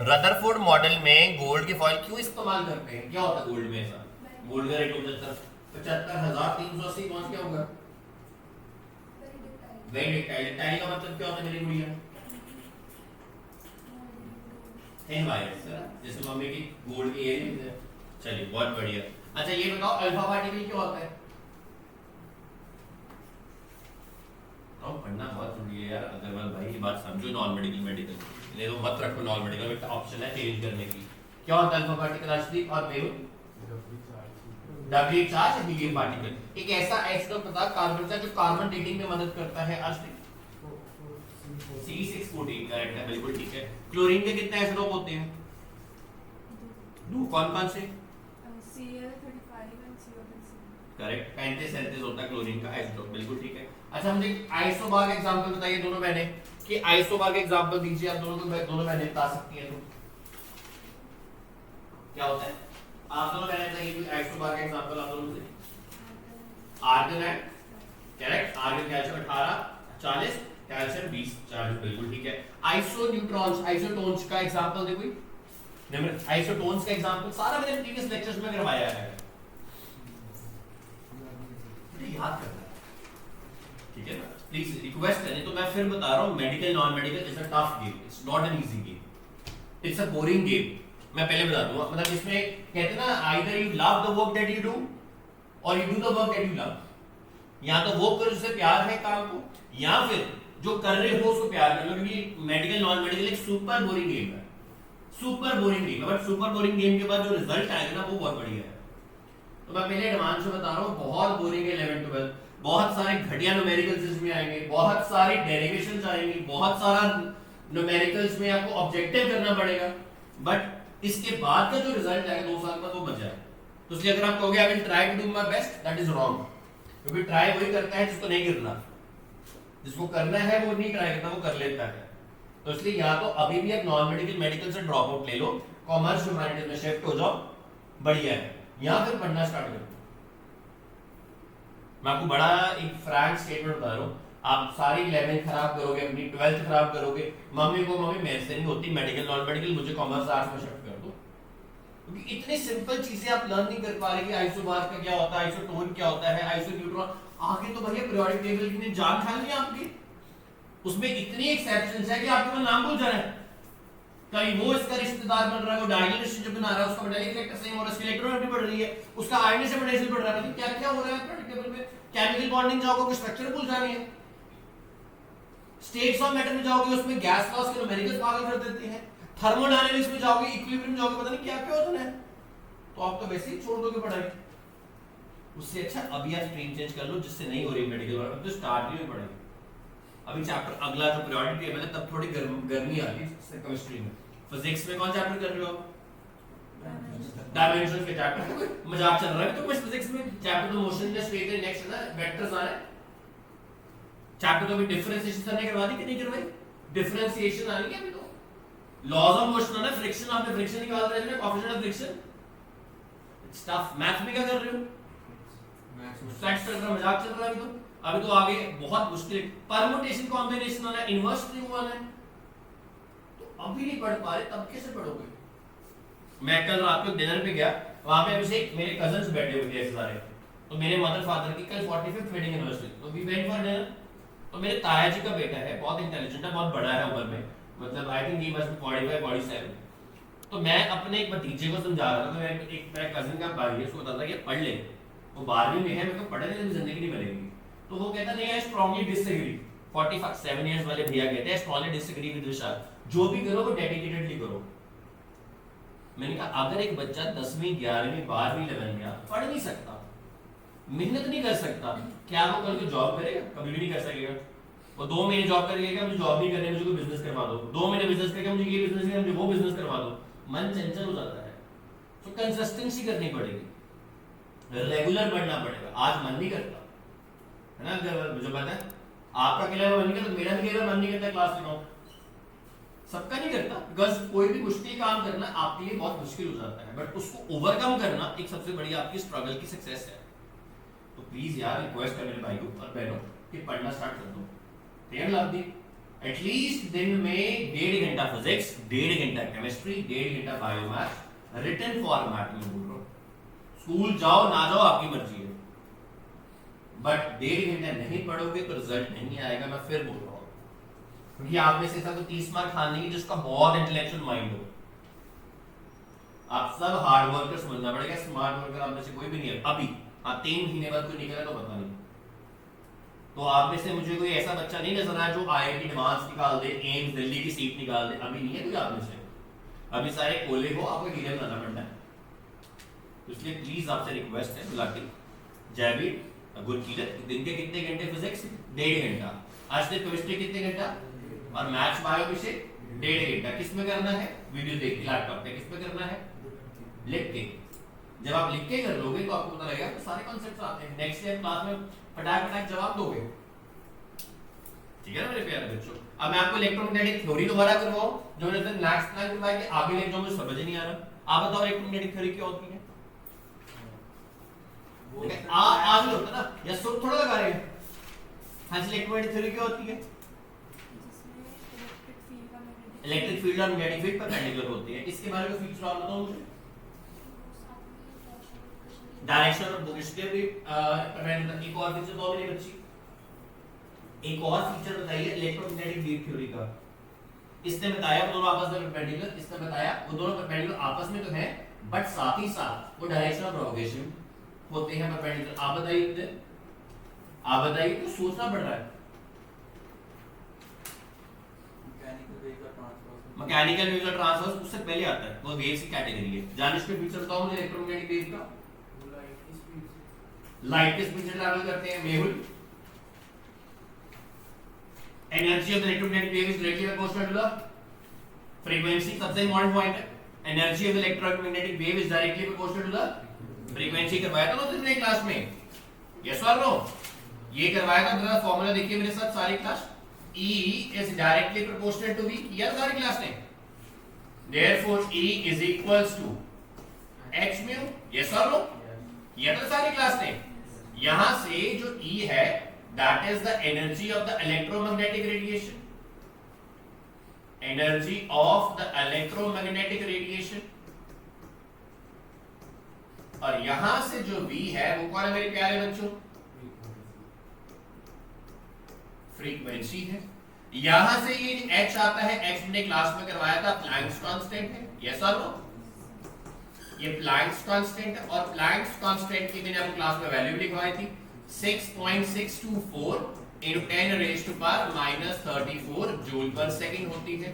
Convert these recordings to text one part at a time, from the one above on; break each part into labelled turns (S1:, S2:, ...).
S1: Rutherford model में gold के foil क्यों इस्तेमाल करते हैं? क्या होता है गोल्ड में ऐसा? गोल्ड का रेट 75,380 पहुंच क्या होगा? वेरी डिक्टाइल। टाइल का मतलब क्या होता है मेरी गुड़िया? थिन वायर्स, जैसे मम्मी की गोल्ड की इयररिंग्स है। चलिए बहुत बढ़िया। अच्छा ये बताओ अल्फा पार्टिकल क्या होता है? तो पढ़ना बहुत जरूरी है यार अग्रवाल भाई, ये बात समझो। नॉन मेडिकल मेडिकल नहीं तो मत रखो, नॉन मेडिकल में ऑप्शन है चेंज करने की। क्या होता है अल्फा पार्टिकल अर्शदीप और Mehul? Doubly charged helium particle. एक ऐसा आइसोटोप बता कार्बन का जो कार्बन डेटिंग में मदद करता है अर्शदीप। C614 करेक्ट है, बिल्कुल ठीक है। क्लोरीन के कितने आइसोटोप होते हैं? दो। कौन कौन से?
S2: Cl35 and CO2.
S1: करेक्ट, 35 होता है क्लोरीन का आइसोटोप, बिल्कुल ठीक है। अच्छा मुझे आइसोबार का एग्जांपल बताइए दोनों बहनें, कि आइसोबार का एग्जांपल दीजिए आप दोनों को, दोनों बहनें बता सकती हैं तो क्या होता है? आप दोनों बहनें बताइए कोई आइसोबार का एग्जांपल आप दोनों से। आर्गन है करेक्ट, आर्गन कैल्शियम 18 40, कैल्शियम 20 40, बिल्कुल ठीक है। आइसो न्यूट्रॉन्स आइसोटोन्स का एग्जांपल दे कोई। निम्न आइसोटोन्स का एग्जांपल सारा मैंने प्रीवियस लेक्चर्स में करवाया है, याद करना ठीक है ना। प्लीज रिक्वेस्ट है, नहीं तो मैं फिर बता रहा हूं medical non medical is a tough game, it's not an easy game, it's a boring game. मैं पहले बता दूंगा, मतलब इसमें कहते हैं ना either you love the work that you do और you do the work that you love. या तो वो करो जिससे प्यार है काम को, या फिर जो कर रहे हो उसको प्यार कर लो, क्योंकि मेडिकल नॉन मेडिकल एक सुपर बोरिंग गेम है, सुपर बोरिंग गेम है। बट सुपर बोरिंग गेम के बाद जो रिजल्ट आएगा ना वो बहुत बढ़िया है। तो मैं पहले एडवांस में बता रहा हूँ, बहुत बोरिंग है 11 12, बहुत सारे घटिया न्यूमेरिकल्स इसमें आएंगे, बहुत सारी डेरिवेशंस आएंगी, बहुत सारा न्यूमेरिकल्स में आपको ऑब्जेक्टिव करना पड़ेगा। बट इसके बाद का जो रिजल्ट आएगा 2 साल बाद वो मजा है। तो इसलिए अगर आप कहोगे I will try to do my best, that is wrong, क्योंकि ट्राई वही करता है जिसको नहीं करना, जिसको करना है वो नहीं ट्राई करता, वो कर लेता है। तो इसलिए या तो अभी भी आप नॉन मेडिकल मेडिकल से ड्रॉप आउट ले लो, कॉमर्स ह्यूमैनिटीज में शिफ्ट हो जाओ, बढ़िया है, या फिर पढ़ना स्टार्ट कर दो। मैं आपको बड़ा एक फ्रैंक स्टेटमेंट बता रहा हूँ, आप सारी 11th खराब करोगे, अपनी 12th खराब करोगे, मम्मी को मम्मी मेरे से नहीं होती मेडिकल नॉन मेडिकल, मुझे कॉमर्स आर्ट्स में शिफ्ट कर दो, क्योंकि इतनी सिंपल चीजें आप लर्न नहीं कर पा रहे कि आइसोबार का क्या होता है, आइसोटोन क्या होता है, आइसोन्यूट्रॉन। आगे तो भैया पीरियोडिक टेबल की जान खा ली आपकी, उसमें इतनी एक्सेप्शंस है कि आपको नाम भूल जा रहा है। कहीं वो इसका रिश्तेदार बन रहा है, वो डायगोनल रिलेशनशिप बना रहा है, उसका मेटालिक फैक्टर सेम हो रहा है, उसकी इलेक्ट्रोनेगेटिविटी बढ़ रही है, उसका आयनीय से पोटेंशियल बढ़ रहा है, क्या क्या हो रहा है पीरियोडिक टेबल में। केमिकल बॉन्डिंग जाओगे कोई स्ट्रक्चर भूल जानी है, स्टेट्स ऑफ मैटर में जाओगे उसमें गैस लॉस के न्यूमेरिकल्स पागल कर देते हैं, थर्मोडायनामिक्स में जाओगे इक्विलिब्रियम जाओगे पता नहीं क्या क्या होता है, तो आप तो वैसे ही छोड़ दोगे पढ़ाई। उससे अच्छा अभी आप स्ट्रीम चेंज कर लो, जिससे नहीं हो रही मेडिकल वाला, तो स्टार्ट ही में पढ़ाई। अभी चैप्टर अगला जो पीरियोडिक टेबल है तब थोड़ी गर्मी आ रही है केमिस्ट्री में। फिजिक्स में कौन चैप्टर कर रहे हो? डायमेंशंस के चैप्टर, मजाक चल रहा है तो बस फिजिक्स में चैप्टर तो मोशन या स्ट्रेट लाइन नेक्स्ट है ना, वेक्टर्स आ रहे हैं। चैप्टर तो अभी डिफरेंशिएशन करने करवा दी कि नहीं करवाई? डिफरेंशिएशन आ रही है अभी तो, लॉज ऑफ मोशन है ना, फ्रिक्शन, आपने फ्रिक्शन निकाल रहे हैं, coefficient of friction, stuff. Math में क्या कर रहे हो? मैथ्स चल रहा, मजाक चल रहा है अभी तो आगे बहुत मुश्किल परमुटेशन कॉम्बिनेशन वाला, इनवर्स ट्री वाला है, तो अभी नहीं पढ़ पा रहे तब कैसे पढ़ोगे? मैं कल रात को डिनर पे गया, वहां पे अभिषेक मेरे कजन्स बैठे हुए थे सारे, तो मेरे मदर फादर की कल 45th वेडिंग एनिवर्सरी, तो वी वेंट फॉर डिनर। तो मेरे ताया जी का बेटा है, बहुत इंटेलिजेंट है, बहुत बड़ा है उम्र में, मतलब I think he must be 45 47। तो मैं अपने एक भतीजे को समझा रहा था, तो एक मेरा कजिन का भाई है, उसको बताता था कि पढ़ ले, वो 12वीं में है, मेरे को पढ़ने से जिंदगी नहीं बनेगी। तो वो कहता नहीं, आई स्ट्रांगली डिसएग्री। 47 इयर्स वाले भैया कहते हैं स्ट्रांगली डिसएग्री विद विशाल, जो भी करो वो डेडिकेटेडली करो। मैंने कहा अगर एक बच्चा 10वीं 11वीं 12वीं लेवल में पढ़ नहीं सकता, मेहनत नहीं कर सकता, क्या वो कल को जॉब करेगा? कभी भी नहीं कर सकेगा। वो 2 महीने जॉब करेगा, मुझे जॉब नहीं करनी, मुझे कोई बिजनेस करवा दो, 2 महीने बिजनेस करेगा, मुझे ये बिजनेस करना, मुझे वो बिजनेस करवा दो, मन चंचल हो जाता है। तो कंसिस्टेंसी करनी पड़ेगी, रेगुलर पढ़ना पड़ेगा। आज मन नहीं करता है ना, अगर मुझे पता है आपका अकेला मन नहीं करता, मेरा भी कई बार मन नहीं करता क्लास में, सबका नहीं करता, बिकॉज कोई भी मुश्किल काम करना आपके लिए बहुत मुश्किल हो जाता है, बट उसको ओवरकम करना एक सबसे बड़ी आपकी स्ट्रगल की सक्सेस है। तो प्लीज यार रिक्वेस्ट है मेरे भाइयों और बहनों कि पढ़ना स्टार्ट कर दो। तैयार लाभ दी एटलीस्ट दिन में 1.5 घंटा फिजिक्स, 1.5 घंटा केमिस्ट्री, 1.5 घंटा बायोमैथ रिटन फॉर्मेट में बोल रहा हूं। स्कूल जाओ ना जाओ आपकी मर्जी है, बट 1.5 घंटा नहीं पढ़ोगे तो रिजल्ट नहीं आएगा। मैं फिर बोल रहा हूँ, क्योंकि आप में से ऐसा कोई 30 मार्क खाने की जिसका बहुत इंटेलेक्चुअल माइंड हो। आप सब हार्ड वर्कर समझना पड़ेगा, स्मार्ट वर्कर आप में से कोई भी नहीं है अभी। हाँ 3 महीने बाद कोई निकला तो पता नहीं। तो आप में से मुझे कोई ऐसा बच्चा नहीं नजर आया जो IIT एडवांस निकाल दे, एम्स दिल्ली की सीट निकाल दे, अभी नहीं है कोई आप में से। अभी सारे कोले हो, आपको हीरे बनाना पड़ना है। तो इसलिए प्लीज आपसे रिक्वेस्ट है बुलाके जयवीर गुरकीरत, दिन के कितने घंटे फिजिक्स? 1.5 घंटा। आज से केमिस्ट्री कितने घंटा? और मैथ्स बायो विषय 1.5 घंटा। किस में करना है? वीडियो देख के लैपटॉप पे। किस पे करना है? लिख के। जब आप लिख के कर लोगे तो आपको पता लगेगा तो सारे कॉन्सेप्ट्स आते हैं। नेक्स्ट ईयर क्लास में फटाक फटाक जवाब दोगे। ठीक है ना मेरे प्यारे बच्चों? अब मैं आपको इलेक्ट्रोमैग्नेटिक थ्योरी दोबारा करवाऊं जो मैंने नेक्स्ट क्लास करवाई कि आगे ले जाओ, मुझे समझ नहीं आ रहा। आप बताओ इलेक्ट्रोमैग्नेटिक थ्योरी क्या होती है? आ नहीं होता ना, या सुर थोड़ा लगा रहे हैं। हाँ, इलेक्ट्रोमैग्नेटिक थ्योरी क्या होती है? इलेक्ट्रिक फील्ड और मैग्नेटिक फील्ड परपेंडिकुलर होती है। इसके बारे में फीचर आप बताओ मुझे। डायरेक्शन और पोजीशन भी परपेंडिकुलर। एक और फीचर तो मेरी बच्ची, एक और फीचर बताइए इलेक्ट्रोमैग्नेटिक वेव थ्योरी का। इसने बताया वो दोनों आपस में परपेंडिकुलर, इसने बताया वो दोनों परपेंडिकुलर आपस में तो है, बट साथ ही साथ वो डायरेक्शन ऑफ प्रोपगेशन होते हैं परपेंडिकुलर। आप बताइए, आप बताइए, कुछ सोचना पड़ रहा है। मैकेनिकल वेव का ट्रांसवर्स उससे पहले आता है, वो वेव्स की कैटेगरी है। जानिश के फीचर बताओ मुझे इलेक्ट्रोमैग्नेटिक वेव का। लाइट के स्पीड से ट्रैवल करते हैं। Mehul, energy of the electromagnetic wave is directly proportional to the frequency. सबसे इंपॉर्टेंट पॉइंट है, energy of the electromagnetic wave is directly proportional to the frequency. करवाया था ना तुमने क्लास में? यस और नो? ये करवाया था। जरा फार्मूला देखिए मेरे साथ सारी class. E is directly proportional to V, किया सारी क्लास ने। Therefore E is equals to h mu, yes or no? किया था सारी क्लास ने। यहां से जो E है that is the energy of the electromagnetic radiation, energy of the electromagnetic radiation। और यहां से जो V है वो कौन है मेरे प्यारे बच्चों? फ्रीक्वेंसी है। यहां से ये h आता है, h हमने क्लास में करवाया था, प्लैंक्स कांस्टेंट है। यस और नो? ये प्लैंक्स कांस्टेंट है, और प्लैंक्स कांस्टेंट की मैंने आपको क्लास में वैल्यू लिखवाई थी 6.624 × 10⁻⁻34 जूल पर सेकंड होती है,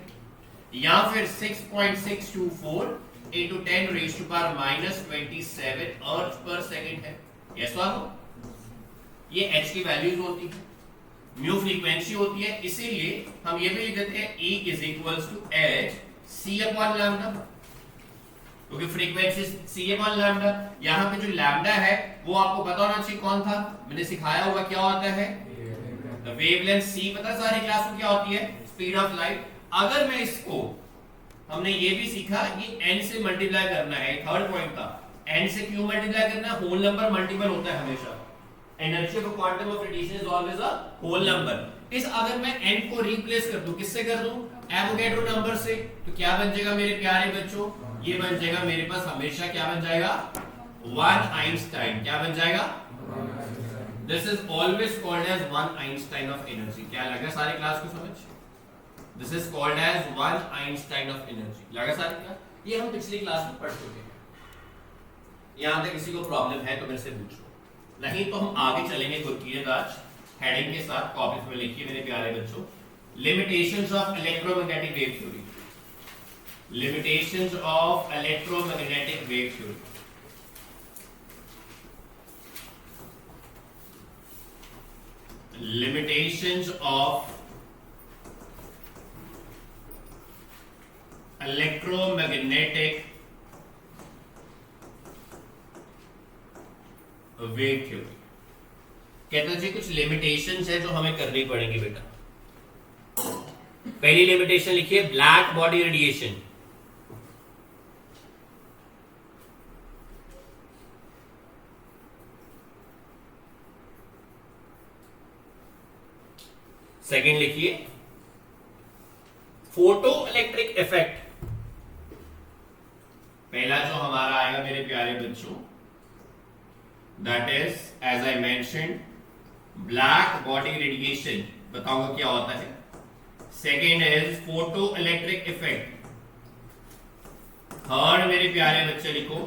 S1: या फिर 6.624 × 10⁻⁻27 अर्थ पर सेकंड है। यस और नो? ये h की वैल्यूज होती है, म्यू फ्रीक्वेंसी होती है। इसीलिए हम ये भी लिख देते हैं E is equals to h c/λ, क्योंकि फ्रीक्वेंसी c/λ। यहाँ पे जो लैम्डा है वो आपको पता होना चाहिए कौन था, मैंने सिखाया होगा क्या होता है। वेवलेंथ c पता सारी क्लास में क्या होती है? Speed of light. अगर मैं इसको, हमने ये भी सीखा कि n से मल्टीप्लाई करना है, थर्ड पॉइंट था, n से क्यों मल्टीप्लाई करना है? होल नंबर मल्टीपल होता है हमेशा। Energy of quantum of radiation is always a whole number. इस अगर मैं n को रिप्लेस कर दूं, किससे कर दूं? एवोगैड्रो नंबर से, तो क्या बन जाएगा मेरे प्यारे बच्चों? ये बन जाएगा मेरे पास हमेशा क्या बन जाएगा? 1 आइंस्टाइन। क्या बन जाएगा? This is always called as 1 Einstein of energy. क्या लगा सारी क्लास को समझ? This is called as 1 Einstein of energy. लगा सारी क्लास? ये हम पिछली क्लास में पढ़ चुके हैं। यहां तक किसी को प्रॉब्लम है तो मेरे से पूछो, नहीं तो हम आगे चलेंगे गुरकीरत आज हेडिंग के साथ। कॉपी में लिखिए मेरे प्यारे बच्चों, limitations of electromagnetic wave theory. Limitations of electromagnetic wave theory. Limitations of electromagnetic wave theory. कहते हैं जी कुछ लिमिटेशंस है जो हमें करनी पड़ेंगी बेटा। पहली लिमिटेशन लिखिए, ब्लैक बॉडी रेडिएशन। सेकंड लिखिए, फोटो इलेक्ट्रिक इफेक्ट, पहला जो हमारा आएगा मेरे प्यारे बच्चों, that is as I mention black body radiation, बताऊंगा क्या होता है। Second is photoelectric effect. Third मेरे प्यारे बच्चे लिखो,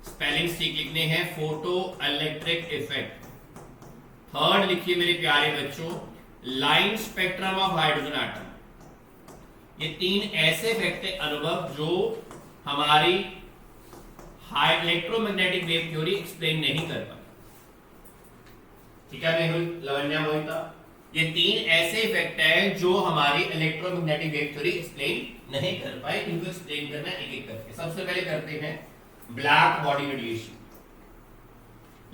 S1: स्पेलिंग ठीक लिखने हैं, फोटो इलेक्ट्रिक इफेक्ट। थर्ड लिखिए मेरे प्यारे बच्चों, line spectrum of hydrogen atom. ये तीन ऐसे इफेक्ट है अनुभव जो हमारी इलेक्ट्रोमैग्नेटिक वेव थ्योरी एक्सप्लेन नहीं कर पाई। ठीक है लवन्या मोहिता, ये तीन ऐसे इफेक्ट है जो हमारी इलेक्ट्रोमैग्नेटिक वेव थ्योरी एक्सप्लेन नहीं कर पाए। इनको एक्सप्लेन करना एक एक करके। सबसे पहले करते हैं ब्लैक बॉडी रेडिएशन।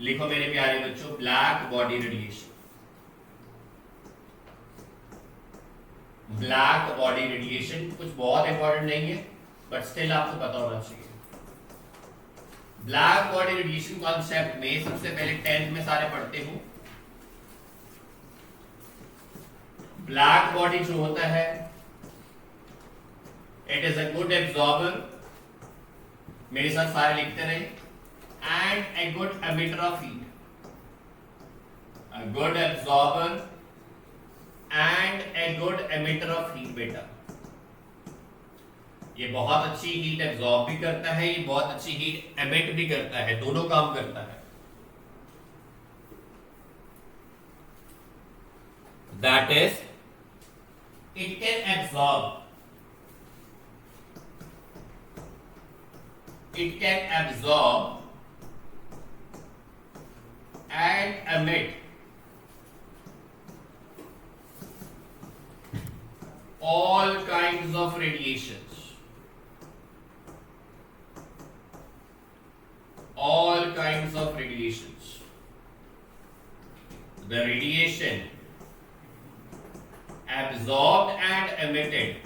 S1: लिखो मेरे प्यारे बच्चों, black body radiation. Black body radiation कुछ बहुत इंपॉर्टेंट नहीं है, बट स्टिल आपको पता होना चाहिए। ब्लैक बॉडी रेडिएशन कॉन्सेप्ट में सबसे पहले 10th में सारे पढ़ते हो। ब्लैक बॉडी जो होता है, it is a good absorber, मेरे साथ सारे लिखते रहे, and a good emitter of heat. A good absorber and a good emitter of heat. बेटा ये बहुत अच्छी हीट एब्जॉर्ब भी करता है, ये बहुत अच्छी हीट एमिट भी करता है, दोनों काम करता है। That is it can absorb, it can absorb and emit all kinds of radiations, all kinds of radiations. The radiation absorbed and emitted,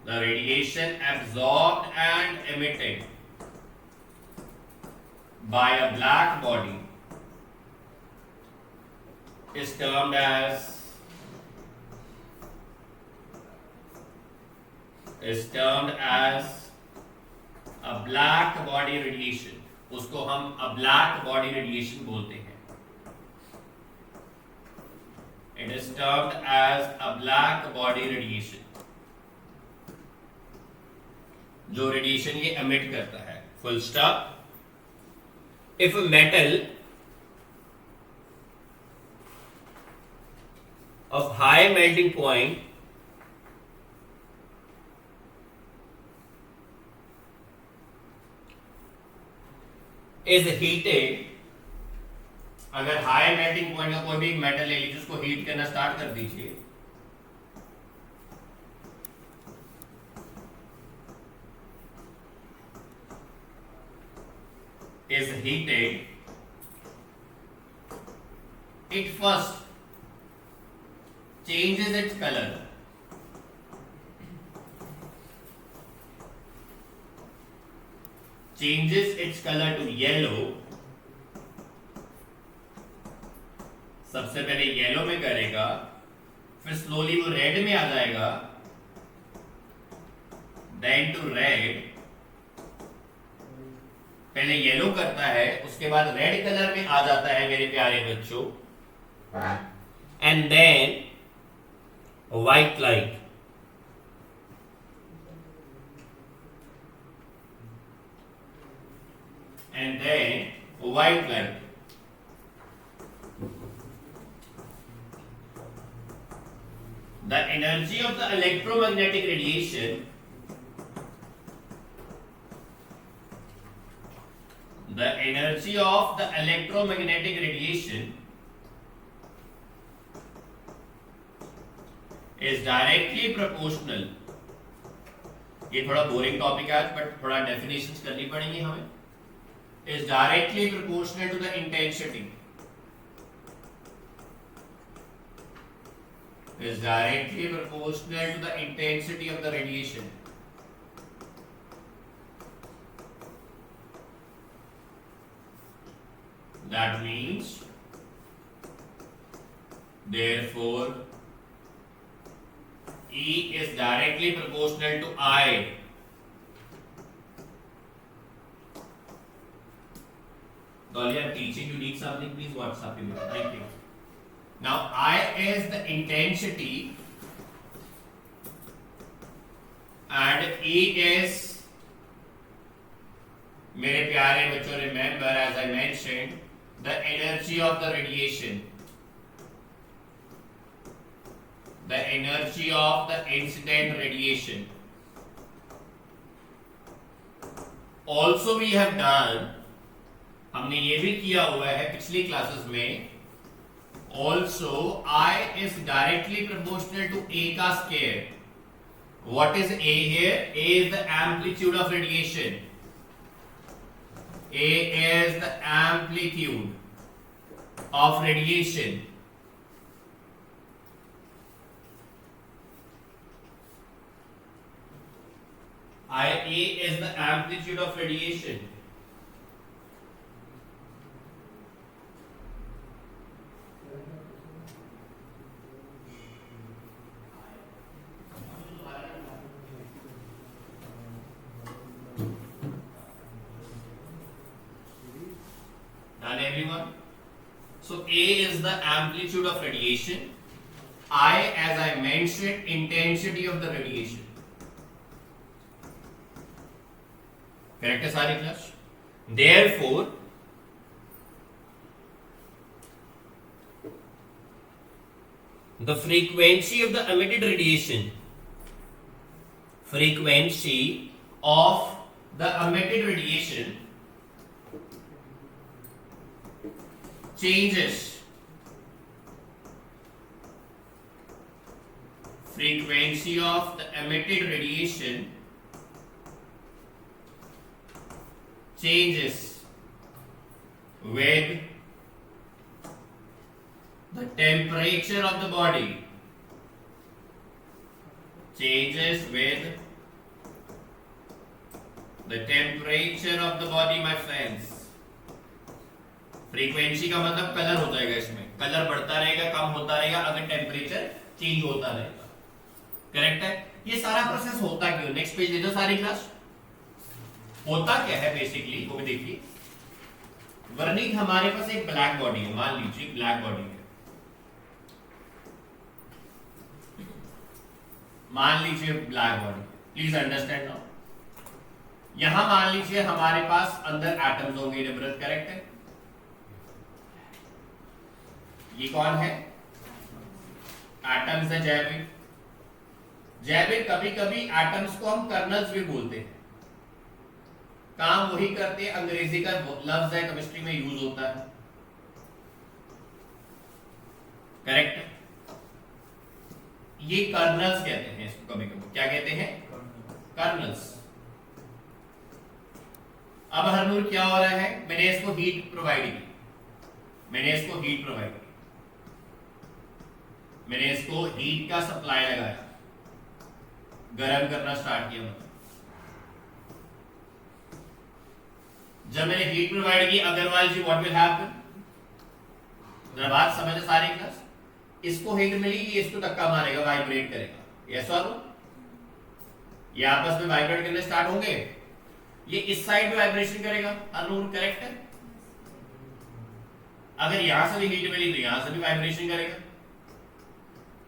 S1: the radiation absorbed and emitted by a black body is termed as a black body radiation. उसको हम a black body radiation बोलते हैं। It is termed as a black body radiation, जो radiation ये emit करता है। Full stop. If metal of high melting point is heated, अगर high melting point का कोई भी मेटल ले लीजिए, उसको हीट करना स्टार्ट कर दीजिए, is heated, it first changes its color, to yellow। सबसे पहले येलो में करेगा, फिर स्लोली वो रेड में आ जाएगा, देन टू रेड। पहले येलो करता है, उसके बाद रेड कलर में आ जाता है मेरे प्यारे बच्चों, and then white light. The energy of the electromagnetic radiation, the energy of the electromagnetic radiation is directly proportional। ये थोड़ा बोरिंग टॉपिक है आज, बट थोड़ा डेफिनेशंस करनी पड़ेंगी हमें। is directly proportional to the intensity, is directly proportional to the intensity of the radiation। That means therefore E is directly proportional to I. Dolly, I'm teaching you. Need something? Please WhatsApp me. Thank you. Now I is the intensity and E is, मेरे प्यारे बच्चों, remember as I mentioned, the energy of the radiation, the energy of the incident radiation. Also we have done, हमने ये भी किया हुआ है पिछली क्लासेस में, also I is directly proportional to A का square. What is A here? A is the amplitude of radiation. A is the amplitude of radiation. A is the amplitude of radiation. Done, everyone? So A is the amplitude of radiation. I, as I mentioned, intensity of the radiation. Correct है सारी class? Therefore, the frequency of the emitted radiation, frequency of the emitted radiation changes. Frequency of the emitted radiation changes with the temperature of the body. Changes with the temperature of the body, my friends. Frequency का मतलब colour हो जाएगा, इसमें colour बढ़ता रहेगा, कम होता रहेगा अगर टेम्परेचर चेंज होता रहेगा. करेक्ट है? ये सारा प्रोसेस होता क्यों? नेक्स्ट पेज दे दो सारी क्लास. होता क्या है बेसिकली वो भी देखिए. वर्निक हमारे पास एक ब्लैक बॉडी है, मान लीजिए ब्लैक बॉडी है, मान लीजिए black body. Please understand now. यहां मान लीजिए हमारे पास अंदर एटम्स होंगे, निम्रत करेक्ट है? ये कौन है? एटम्स है जैविक. जैविक कभी कभी एटम्स को हम कर्नल्स भी बोलते हैं. काम वही करते हैं, अंग्रेजी का लफ्ज है, केमिस्ट्री में यूज होता है. करेक्ट है? ये कर्नल्स कहते हैं इसको. कभी कभी क्या कहते हैं? कर्नल्स. अब हरनूर क्या हो रहा है? मैंने इसको हीट प्रोवाइड की, मैंने इसको हीट प्रोवाइड की, मैंने इसको हीट का सप्लाई लगाया, गर्म करना स्टार्ट किया. मतलब जब मैंने हीट प्रोवाइड की, अदरवाइज जी व्हाट विल हैपन? जरा बात समझे सारी क्लास. इसको हीट मिली, ये इसको धक्का मारेगा, वाइब्रेट करेगा. यस और नो? ये आपस में वाइब्रेट करने स्टार्ट होंगे. ये इस साइड में वाइब्रेशन करेगा. अनूर करेक्ट है? अगर यहां से भी हीट मिली तो यहां से भी वाइब्रेशन करेगा.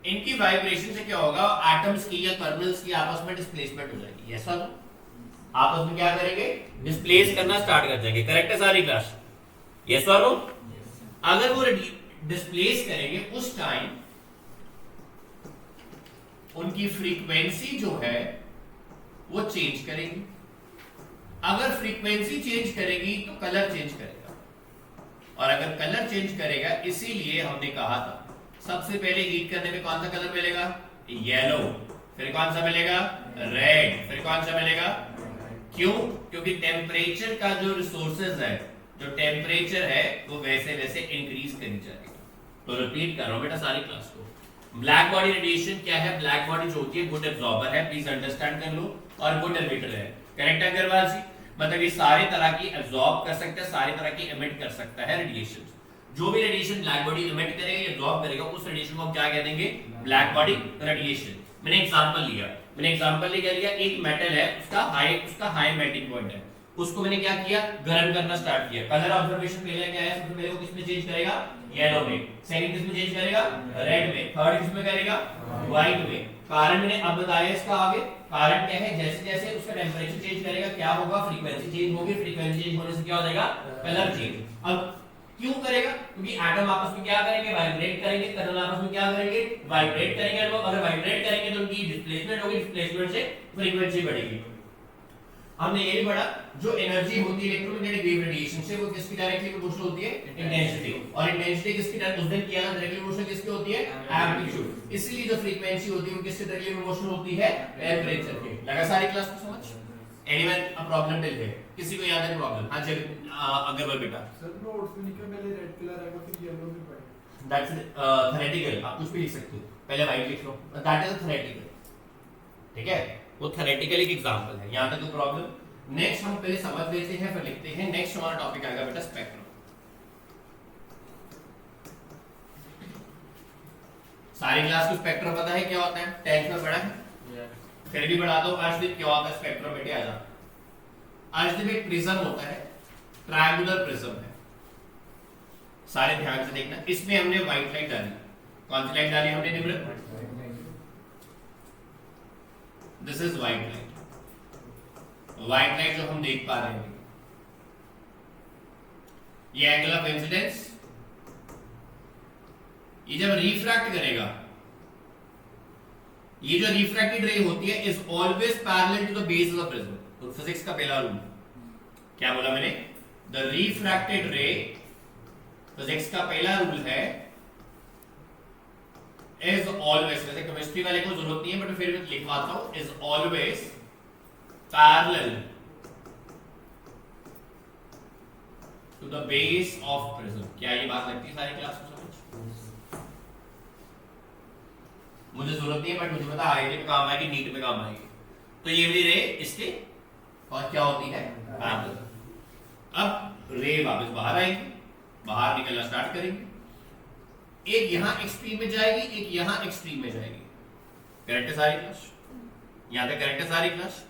S1: इनकी वाइब्रेशन से क्या होगा? एटम्स की या कर्नल्स की आपस में डिस्प्लेसमेंट हो जाएगी. यस और नो? आपस में क्या करेंगे? डिस्प्लेस करना स्टार्ट कर देंगे. करेक्ट है सारी क्लास? यस और नो? अगर वो डिस्प्लेस करेंगे उस टाइम उनकी फ्रीक्वेंसी जो है वो चेंज करेगी. अगर फ्रीक्वेंसी चेंज करेगी तो कलर चेंज करेगा, और अगर कलर चेंज करेगा, इसीलिए हमने कहा था सबसे पहले हीट करने में कौन सा कलर मिलेगा? येलो. फिर कौन सा मिलेगा? रेड. फिर कौन सा मिलेगा? क्यों? क्योंकि टेम्परेचर का जो रिसोर्सेज है, जो टेम्परेचर है वो वैसे वैसे इंक्रीज करी जाएगी. तो रिपीट कर रहा हूं बेटा सारी क्लास को. ब्लैक बॉडी रेडिएशन क्या है? ब्लैक बॉडी जो होती है गुड एब्जॉर्बर है, प्लीज अंडरस्टैंड कर लो, और गुड एमिटर है. करेक्ट है अग्रवाल जी? मतलब ये सारे तरह की एब्जॉर्ब कर सकता है, सारे तरह की एमिट कर सकता है रेडिएशन. जो भी रेडिएशन ब्लैक बॉडी एमिट करेगा या एब्जॉर्ब करेगा, उस रेडिएशन को हम क्या कह देंगे? Black body radiation. मैंने एग्जांपल लिया, एक मेटल है, उसका हाई मेल्टिंग पॉइंट है, उसको मैंने क्या किया, गर्म करना स्टार्ट किया। कलर ऑब्जर्वेशन पहले क्या है, सबसे पहले वो किसमें चेंज करेगा, येलो में, सेकंड किसमें चेंज करेगा, रेड में, थर्ड किसमें करेगा, व्हाइट में। कारण मैंने अब बताया इसका आगे, कारण क्या है, जैसे जैसे उसका टेंपरेचर चेंज करेगा क्या होगा, फ्रीक्वेंसी चेंज होगी, फ्रीक्वेंसी चेंज होने से क्या हो जाएगा, कलर चेंज। अब क्यों करेगा, क्योंकि एटम आपस में क्या करेंगे, वाइब्रेट करेंगे, कण आपस में क्या करेंगे, वाइब्रेट करेंगे। अगर वाइब्रेट करेंगे तो उनकी डिस्प्लेसमेंट होगी, डिस्प्लेसमेंट से फ्रीक्वेंसी बढ़ेगी। हमने ये भी पढ़ा, जो एनर्जी होती है इलेक्ट्रोमैग्नेटिक वेव रेडिएशन से, वो किसकी डायरेक्टली प्रोपोर्शनल होती है, इंटेंसिटी। और इंटेंसिटी किसकी उस दिन किया ना, डायरेक्टली प्रोपोर्शनल किसकी होती है, एम्पलीट्यूड। इसलिए जो फ्रीक्वेंसी होती है वो किससे डायरेक्टली प्रोपोर्शनल होती है, टेंपरेचर के। लगा सारी क्लास को समझ? एनीवन अ प्रॉब्लम टिल है, किसी को याद है प्रॉब्लम? हां जी अग्रवाल बेटा।
S3: सर नोट्स में लिखा पहले रेड कलर आएगा फिर येलो में पढ़े।
S1: दैट्स थ्योरेटिकल, आप कुछ भी लिख सकते हो, पहले व्हाइट लिख लो, दैट इज थ्योरेटिकल, ठीक है, वो थ्योरेटिकल एक एग्जांपल है, यहां तक तो प्रॉब्लम। नेक्स्ट हम पहले समझ लेते हैं फिर लिखते हैं। नेक्स्ट हमारा टॉपिक आएगा बेटा स्पेक्ट्रम। सारी क्लास को स्पेक्ट्रम पता है क्या होता है, 10th में पढ़ा है, फिर भी बढ़ा दो। अर्शदीप क्या होता है स्पेक्ट्रम, बेटे आ जा। अर्शदीप एक प्रिज्म होता है, ट्रायंगुलर प्रिज्म है, सारे ध्यान से देखना। इसमें हमने व्हाइट लाइट डाली, कौन सी लाइट डाली हमने Nimrat, this is white light. White light जो हम देख पा रहे हैं, ये एंगल ऑफ इंसिडेंस, ये जब रिफ्रैक्ट करेगा, ये जो रिफ्रैक्टेड रे होती है is always parallel to the base of the prism. तो फिजिक्स का पहला रूल क्या बोला मैंने, द रिफ्रैक्टेड रे, फिजिक्स का पहला रूल है इज ऑलवेज, वैसे केमिस्ट्री वाले को जरूरत नहीं है बट फिर भी लिखवाता हूं, is always parallel to the base of prism. क्या ये बात लगती है सारी क्लास को समझ? मुझे जरूरत नहीं है बट मुझे पता आईआईटी में काम आएगी, नीट में काम आएगी। तो ये वाली रे इसके और क्या होती है, पैरेलल। अब रे वापस बाहर आएगी, बाहर निकलना स्टार्ट करेंगे, एक यहां एक्सट्रीम में जाएगी, एक यहां एक्सट्रीम में जाएगी। करेक्ट है सारी क्लास? यहां तक करेक्ट है सारी क्लास?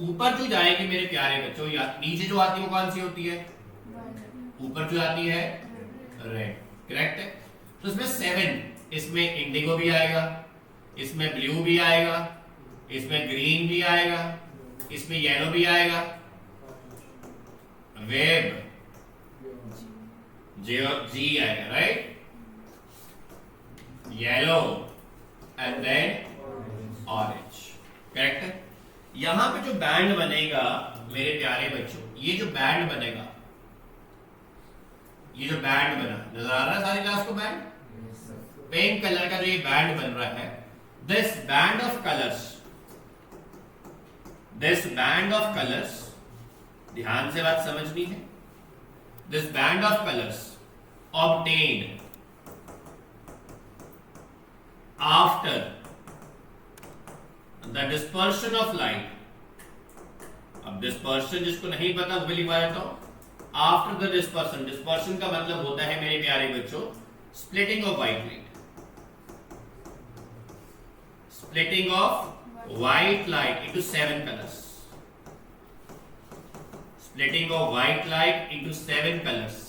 S1: ऊपर जो जाएगी मेरे प्यारे बच्चों, या नीचे जो आती है वो कौन सी होती है, ऊपर जो आती है रेड, करेक्ट है। तो इसमें 7, इसमें इंडिगो भी आएगा, इसमें ब्लू भी आएगा, इसमें ग्रीन भी आएगा, इसमें येलो भी आएगा, वेब जी आएगा, right, yellow and then orange, correct है। यहां पे जो बैंड बनेगा मेरे प्यारे बच्चों, ये जो बैंड बनेगा, ये जो बैंड बना, नजर आ रहा है सारी क्लास को बैंड, पिंक कलर का जो ये बैंड बन रहा है, दिस बैंड ऑफ कलर्स, ध्यान से बात समझनी है, this band of colours obtained after the dispersion of light। अब डिस्पर्शन जिसको नहीं पता वो भी लिखवा देता हूं, आफ्टर द डिस्पर्शन, डिस्पर्शन का मतलब होता है मेरे प्यारे बच्चों splitting of white light, splitting of white light into 7 colours, splitting of white light into 7 colours.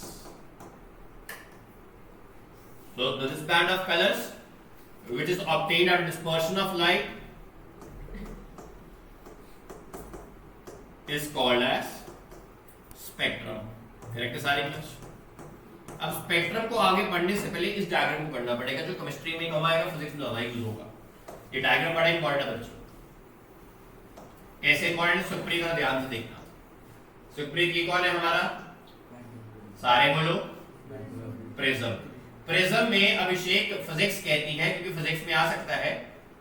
S1: So this band of colors which is obtained at dispersion of light is called as spectrum। Correct है सारी class? अब spectrum को आगे पढ़ने से पहले इस diagram को पढ़ना पड़ेगा, जो केमिस्ट्री में कम आएगा, फिजिक्स में ज्यादा यूज होगा। ये डायग्राम बड़ा इंपॉर्टेंट है बच्चों। कैसे इंपॉर्टेंट, सुप्रीत का ध्यान से देखना। सुप्रीत की कौन है हमारा, सारे बोलो, प्रिज्म। प्रिज्म में अभिषेक फिजिक्स कहती है, क्योंकि फिजिक्स में आ सकता है,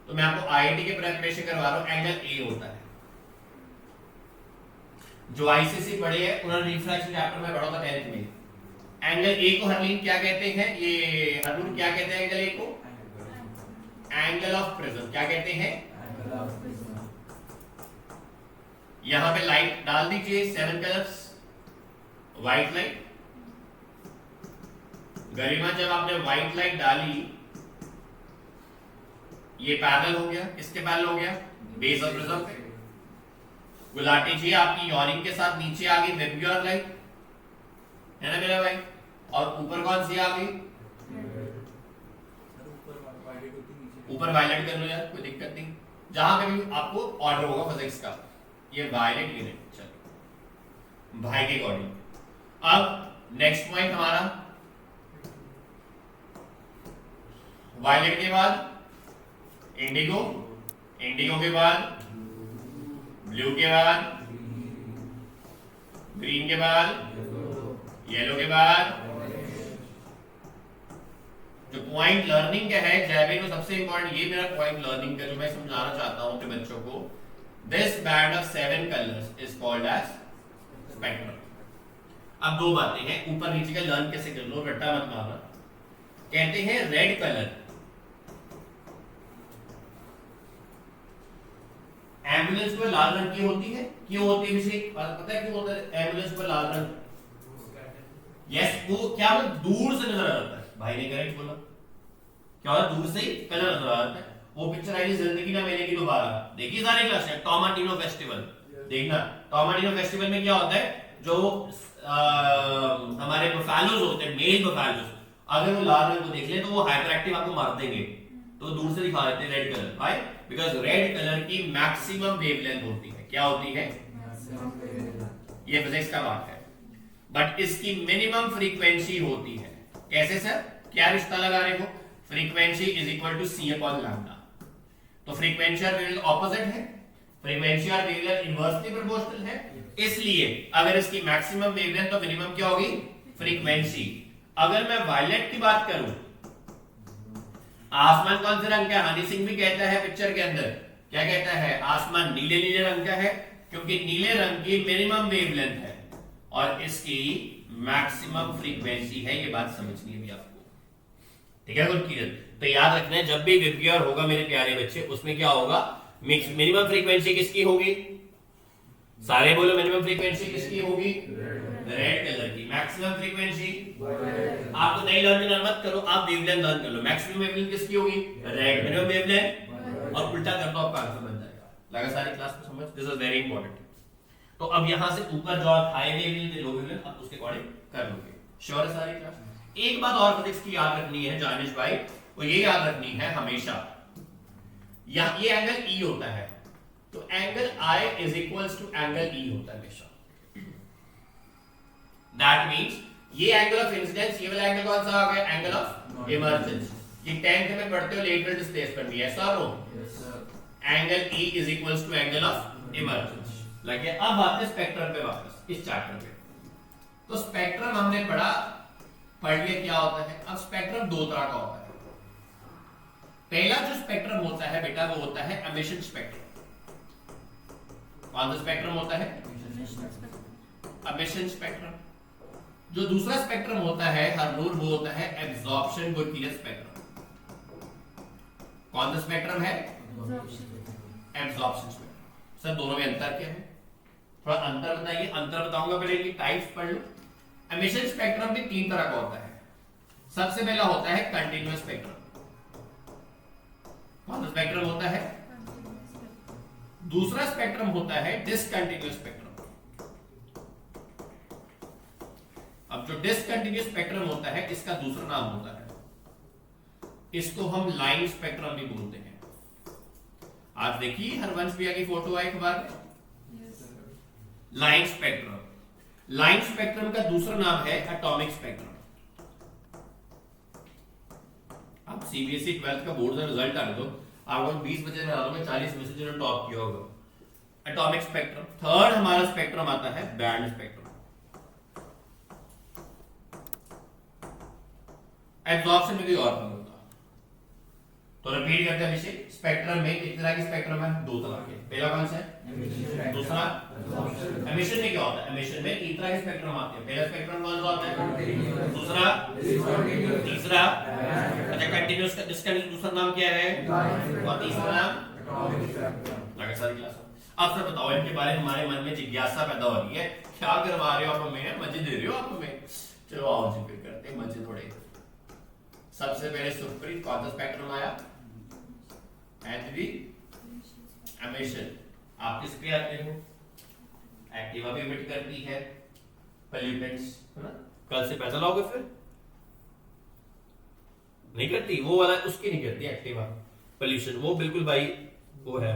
S1: तो मैं आपको आईआईटी के प्रिपरेशन करवा रहा हूं। एंगल ए होता है, जो आईसीसी पढ़े है उन्होंने रिफ्रैक्शन चैप्टर में पढ़ा था 10th में। एंगल ए को हरलीन क्या कहते हैं, ये हरलून क्या कहते हैं एंगल ए को, एंगल ऑफ प्रिज्म। क्या कहते हैं, एंगल ऑफ प्रिज्म। यहां पे लाइट डाल दीजिए, 7 कलर्स, व्हाइट लाइट। गरिमा जब आपने व्हाइट लाइट डाली ये पैरेलल हो गया, इसके पैरेलल हो गया, बेस ऑफ प्रिज्म पे। गुलाटी जी आपकी यॉनिक के साथ नीचे आ गई वेबुलर लाइन, है ना मेरा भाई, और ऊपर कौन सी आ गई, ऊपर वायलेट कर लो यार, कोई दिक्कत नहीं, जहां पे भी आपको ऑर्डर होगा फिजिक्स का, ये वायलेट ये नहीं, चलो भाई के अकॉर्डिंग। अब नेक्स्ट पॉइंट हमारा वायलेट के बाद इंडिगो, इंडिगो के बाद ब्लू के बाद ग्रीन के बाद येलो के बाद। जो पॉइंट लर्निंग का है जैविक में सबसे इंपॉर्टेंट ये मेरा पॉइंट लर्निंग का जो मैं समझाना चाहता हूं कि बच्चों को, this band of 7 colours is called as spectrum. अब दो बातें हैं, ऊपर नीचे का लर्न कैसे कर लो, रट्टा मत मारना। कहते हैं रेड कलर एम्बुलेंस पर लाल रंग की होती है, क्यों होती है अभिषेक, पता है क्यों होता है एम्बुलेंस पर लाल रंग? यस, वो क्या वो दूर से नजर आता है, भाई ने करेक्ट बोला, क्या होता है दूर से ही कलर नजर आता है। वो पिक्चर आई जिंदगी ना मिलेगी दोबारा, देखिए सारे क्लास है, टोमाटिनो फेस्टिवल देखना। टोमाटिनो फेस्टिवल में क्या होता है, जो हमारे बफेलोज होते हैं, मेल बफेलोज, अगर वो लाल रंग को देख ले तो वो हाइपर एक्टिव आपको मार देंगे, तो दूर से दिखा देते हैं रेड कलर, भाई बिकॉज रेड कलर की मैक्सिमम वेवलेंथ होती है, क्या होती है, ये फिजिक्स का बात है, बट इसकी मिनिमम फ्रीक्वेंसी होती है। कैसे सर, क्या रिश्ता लगा रहे हो, frequency is equal to c upon lambda. तो फ्रीक्वेंसी और वेवलेंथ ऑपोजिट है, फ्रीक्वेंसी और वेवलेंथ इनवर्सली प्रोपोर्शनल है, इसलिए अगर इसकी मैक्सिमम वेवलेंथ तो मिनिमम क्या होगी, फ्रीक्वेंसी। अगर मैं वायलेट की बात करूं, आसमान कौन से रंग का है, हनी सिंह भी कहता है पिक्चर के अंदर, क्या कहता है, आसमान नीले नीले रंग का है, क्योंकि नीले रंग की मिनिमम वेवलेंथ है और इसकी मैक्सिमम फ्रीक्वेंसी है। ये बात समझनी है भी आपको, ठीक है गुरकीरत? तो याद रखना है जब भी विबग्योर होगा मेरे प्यारे बच्चे, उसमें क्या होगा, मिनिमम फ्रीक्वेंसी किसकी होगी, सारे बोलो, मिनिमम फ्रीक्वेंसी किसकी होगी, रेड कलर की। मैक्सिमम फ्रीक्वेंसी आपको नहीं लर्न करना मत करो, आप वेवलेंथ लर्न कर लो। मैक्सिमम वेवलेंथ किसकी होगी, रेड, मिनिमम वेवलेंथ, और उल्टा कर दो आपका आंसर बन जाएगा। लगा सारी क्लास में समझ, दिस इज वेरी इंपॉर्टेंट। तो अब यहां से ऊपर जो आप हाई वेवलेंथ लो वेवलेंथ आप उसके अकॉर्डिंग कर लोगे। श्योर है सारी क्लास? एक बात और फिजिक्स की याद रखनी है जानिश भाई, वो ये याद रखनी है हमेशा, यहां ये एंगल ई होता है, तो angle i is equals to angle e होता है हमेशा। दैट मींस ये एंगल ऑफ इंसिडेंस, ये वाला एंगल कौन सा आ गया, एंगल ऑफ इमर्जेंस। ये 10th में पढ़ते हो लेटरल डिस्प्लेसमेंट में, यस और no? Angle e is equals to angle of emergence. लगे? अब आते हैं स्पेक्ट्रम पे वापस, इस चैप्टर पे। तो स्पेक्ट्रम हमने पढ़ लिया क्या होता है। अब स्पेक्ट्रम दो तरह का होता है। पहला जो स्पेक्ट्रम होता है बेटा वो होता है एमिशन स्पेक्ट्रम। कौन सा स्पेक्ट्रम होता है, एमिशन स्पेक्ट्रम। जो दूसरा स्पेक्ट्रम होता है हरनूर, वो होता है एब्जॉर्प्शन गुरकीरत स्पेक्ट्रम। कौन सा स्पेक्ट्रम है, एब्जॉर्प्शन स्पेक्ट्रम। सर दोनों में अंतर क्या है, थोड़ा अंतर बताइए। अंतर बताऊंगा, पहले इनकी टाइप्स पढ़ लो। एमिशन स्पेक्ट्रम भी तीन तरह का होता है। सबसे पहला होता है कंटीन्यूअस स्पेक्ट्रम। कौन सा स्पेक्ट्रम होता है, दूसरा स्पेक्ट्रम होता है डिसकंटीन्यूअस स्पेक्ट्रम। अब जो डिसकंटीन्यूअस स्पेक्ट्रम होता है इसका दूसरा नाम होता है, इसको हम लाइन स्पेक्ट्रम भी बोलते हैं। आज देखिए हरवंश भैया की फोटो आई अखबार में, लाइन स्पेक्ट्रम। लाइन स्पेक्ट्रम का दूसरा नाम है एटॉमिक स्पेक्ट्रम। आप सीबीएसई 12th का बोर्ड का रिजल्ट आने दो, आपको 20 बजे में आ 40 में से जिन्होंने टॉप किया होगा। Atomic spectrum. थर्ड हमारा स्पेक्ट्रम आता है बैंड स्पेक्ट्रम। एब्जॉर्प्शन में भी और फर्क होता है, तो रिपीट करते हैं विषय। स्पेक्ट्रम में कितने तरह के स्पेक्ट्रम है, दो तरह के। पहला कौन सा है, दूसरा एमिशन में क्या होता है, एमिशन में तीन तरह के स्पेक्ट्रम आते हैं। पहला स्पेक्ट्रम कौन सा होता है, दूसरा, तीसरा अच्छा कंटीन्यूअस का डिसकंटीन्यूअस दूसरा नाम क्या है, और तीसरा नाम लगा सारी क्लास। अब सर बताओ इनके बारे में हमारे मन में जिज्ञासा पैदा हो रही है, क्या करवा रहे हो आप हमें, मजे दे रहे हो आप हमें। चलो आओ जी फिर करते हैं मजे थोड़े। सबसे पहले सुप्रीत कौन सा स्पेक्ट्रम आया, एंड द एमिशन। आप किस पे आते हो? एक्टिवा भी एमिट करती है पोल्यूटेंट्स, है ना? कल से पैसा लाओगे फिर नहीं करती, वो वाला उसकी नहीं करती एक्टिवा पोल्यूशन, वो बिल्कुल भाई वो है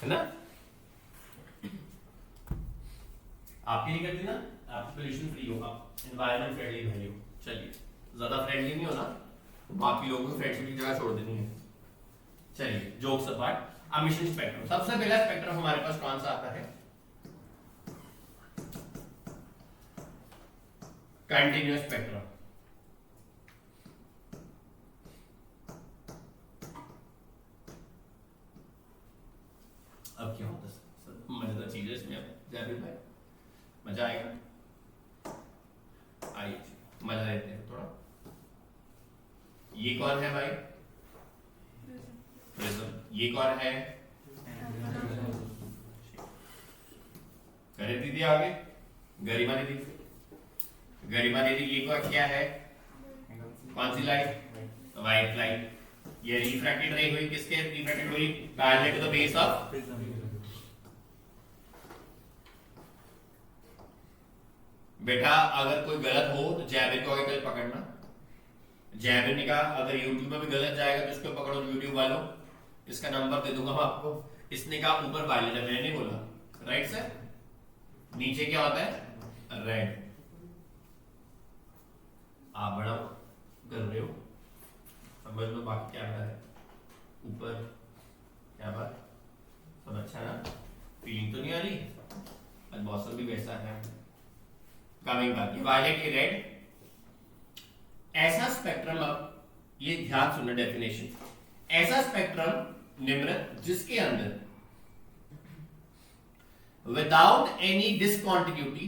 S1: ना? आपकी नहीं करती ना, आप पोल्यूशन फ्री हो, आप एनवायरनमेंट फ्रेंडली भाई हो। चलिए, ज्यादा फ्रेंडली नहीं होना, बाकी लोगों को फ्रेंडशिप की जगह छोड़ देनी है। चलिए, जोक्स अपार्ट, एमिशन स्पेक्ट्रम। सबसे पहला स्पेक्ट्रम हमारे पास कौन सा आता है? Continuous spectrum. अब क्या होता है? मजेदार चीज है इसमें, जैबिर भाई मजा आएगा, आइए मजा लेते हैं थोड़ा। ये कौन है भाई? प्रिज्म। ये कौन है? करे दीदी आगे, गरिमा दीदी। गरिमा दीदी ये क्या है? कौन सी लाइट? White light. ये रिफ्रैक्टेड रे हुई, किसके रिफ्रैक्टेड हुई? Parallel to the base of. बेटा अगर कोई गलत हो तो जैबिर को आगे कल पकड़ना। जैबिर ने कहा अगर यूट्यूब में भी गलत जाएगा तो इसको पकड़ो यूट्यूब वालों, इसका नंबर दे दूंगा मैं आपको। इसने कहा ऊपर वायलेट है, मैंने नहीं बोला, राइट सर? नीचे क्या होता है? रेड। आप बड़ा कर रहे हो, समझ लो बाकी क्या है ऊपर। क्या बात, सब अच्छा ना? फीलिंग तो नहीं आ रही? आज मौसम भी वैसा है। कमिंग बैक, ये वायलेट, ये रेड। ऐसा स्पेक्ट्रम, अब ये ध्यान सुनना डेफिनेशन, ऐसा स्पेक्ट्रम निम्न जिसके अंदर विदाउट एनी डिसकंटिन्यूटी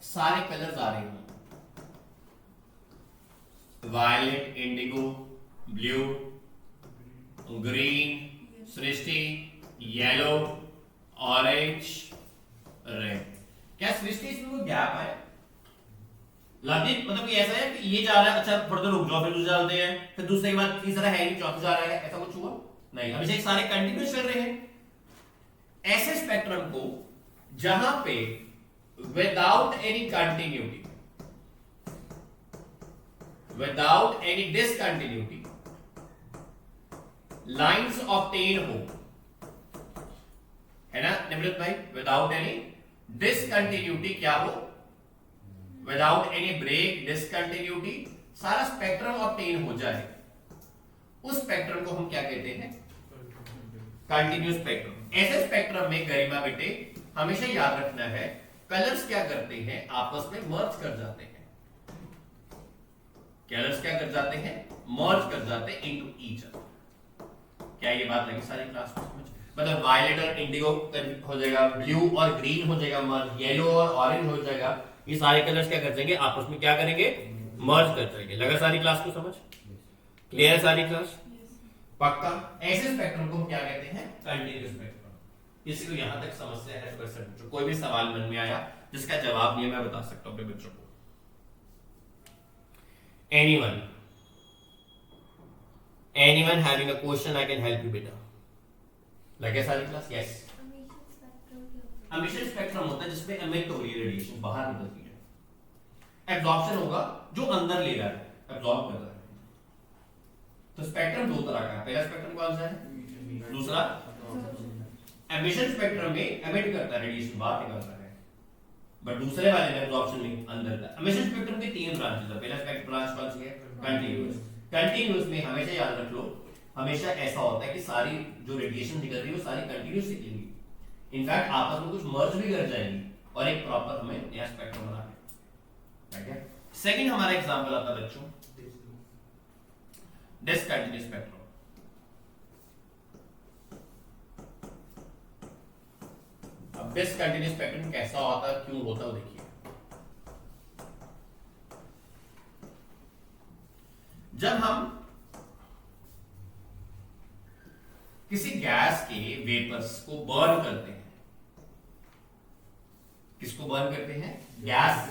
S1: सारे कलर्स आ रहे हैं। वायलेट, इंडिगो, ब्लू, ग्रीन, सृष्टि, येलो, ऑरेंज, रेड। क्या सृष्टि इसमें कोई गैप है? लवदीप मतलब ये ऐसा है कि ये जा रहा है, अच्छा थोड़ा देर रुक जाओ, फिर दूसरे डालते हैं, फिर दूसरे के बाद तीसरा है नहीं, चौथा जा रहा है, ऐसा कुछ हुआ नहीं? हमेशा ये सारे कंटिन्यूस चल रहे हैं। ऐसे स्पेक्ट्रम को जहां पे without any continuity, without any discontinuity lines obtain हो, है ना निमृत भाई? विदाउट एनी डिसकंटिन्यूटी क्या हो? विदाउट एनी ब्रेक, डिसकंटिन्यूटी, सारा स्पेक्ट्रम ऑब्टेन हो जाए, उस स्पेक्ट्रम को हम क्या कहते हैं? Continuous spectrum. ऐसे स्पेक्ट्रम में गरिमा बेटे हमेशा याद रखना है, कलर्स क्या करते हैं? आपस में मर्ज कर जाते हैं। कलर्स क्या कर जाते हैं? मर्ज कर जाते हैं इनटू ईच अदर। क्या ये बात लगी सारी क्लास में समझ? मतलब वायलेट और इंडिगो हो जाएगा, ब्लू और ग्रीन हो जाएगा मर्ज, येलो और ऑरेंज हो जाएगा। ये सारे कलर्स क्या कर जाएंगे? आपस में क्या करेंगे? मर्ज कर जाएंगे। लगा सारी क्लास को समझ? क्लियर है सारी क्लास? पक्का? ऐसे स्पेक्ट्रम को हम क्या कहते हैं? Continuous spectrum. किसी को यहां तक समस्या है? बच्चों कोई भी सवाल मन में आया जिसका जवाब नहीं मैं बता सकता हूं अपने बच्चों को। anyone having a question I can help you बेटा। लगे सारी क्लास? यस। एमिशन स्पेक्ट्रम होता है जिसमें एमिट हो रही है रेडिएशन, बाहर निकलती है। एब्जॉर्प्शन होगा जो अंदर ले रहा है, एब्जॉर्ब कर रहा है। तो स्पेक्ट्रम दो तरह का है। पहला स्पेक्ट्रम कौन सा है? दूसरा एमिशन स्पेक्ट्रम में एमिट करता है रेडिएशन, बाहर निकलता है, बट दूसरे वाले में एब्जॉर्प्शन नहीं, अंदर का। एमिशन स्पेक्ट्रम के तीन ब्रांचेस है। पहला स्पेक्ट्रम ब्रांच कौन सी है? कंटीन्यूअस। कंटीन्यूअस में हमेशा याद रख लो, हमेशा ऐसा होता है कि सारी जो रेडिएशन निकल रही है वो सारी कंटीन्यूअस निकलेगी। इनफैक्ट आपस में कुछ मर्ज भी कर जाएंगी और एक प्रॉपर हमें नया स्पेक्ट्रम बना है। ठीक है? सेकंड हमारा एग्जांपल आता है बच्चों डिसकंटीन्यूअस स्पेक्ट्रम। अब डिसकंटीन्यूअस स्पेक्ट्रम कैसा होता है, क्यों होता है, देखिए। जब हम किसी गैस के वेपर्स को बर्न करते हैं, किसको बर्न करते हैं? गैस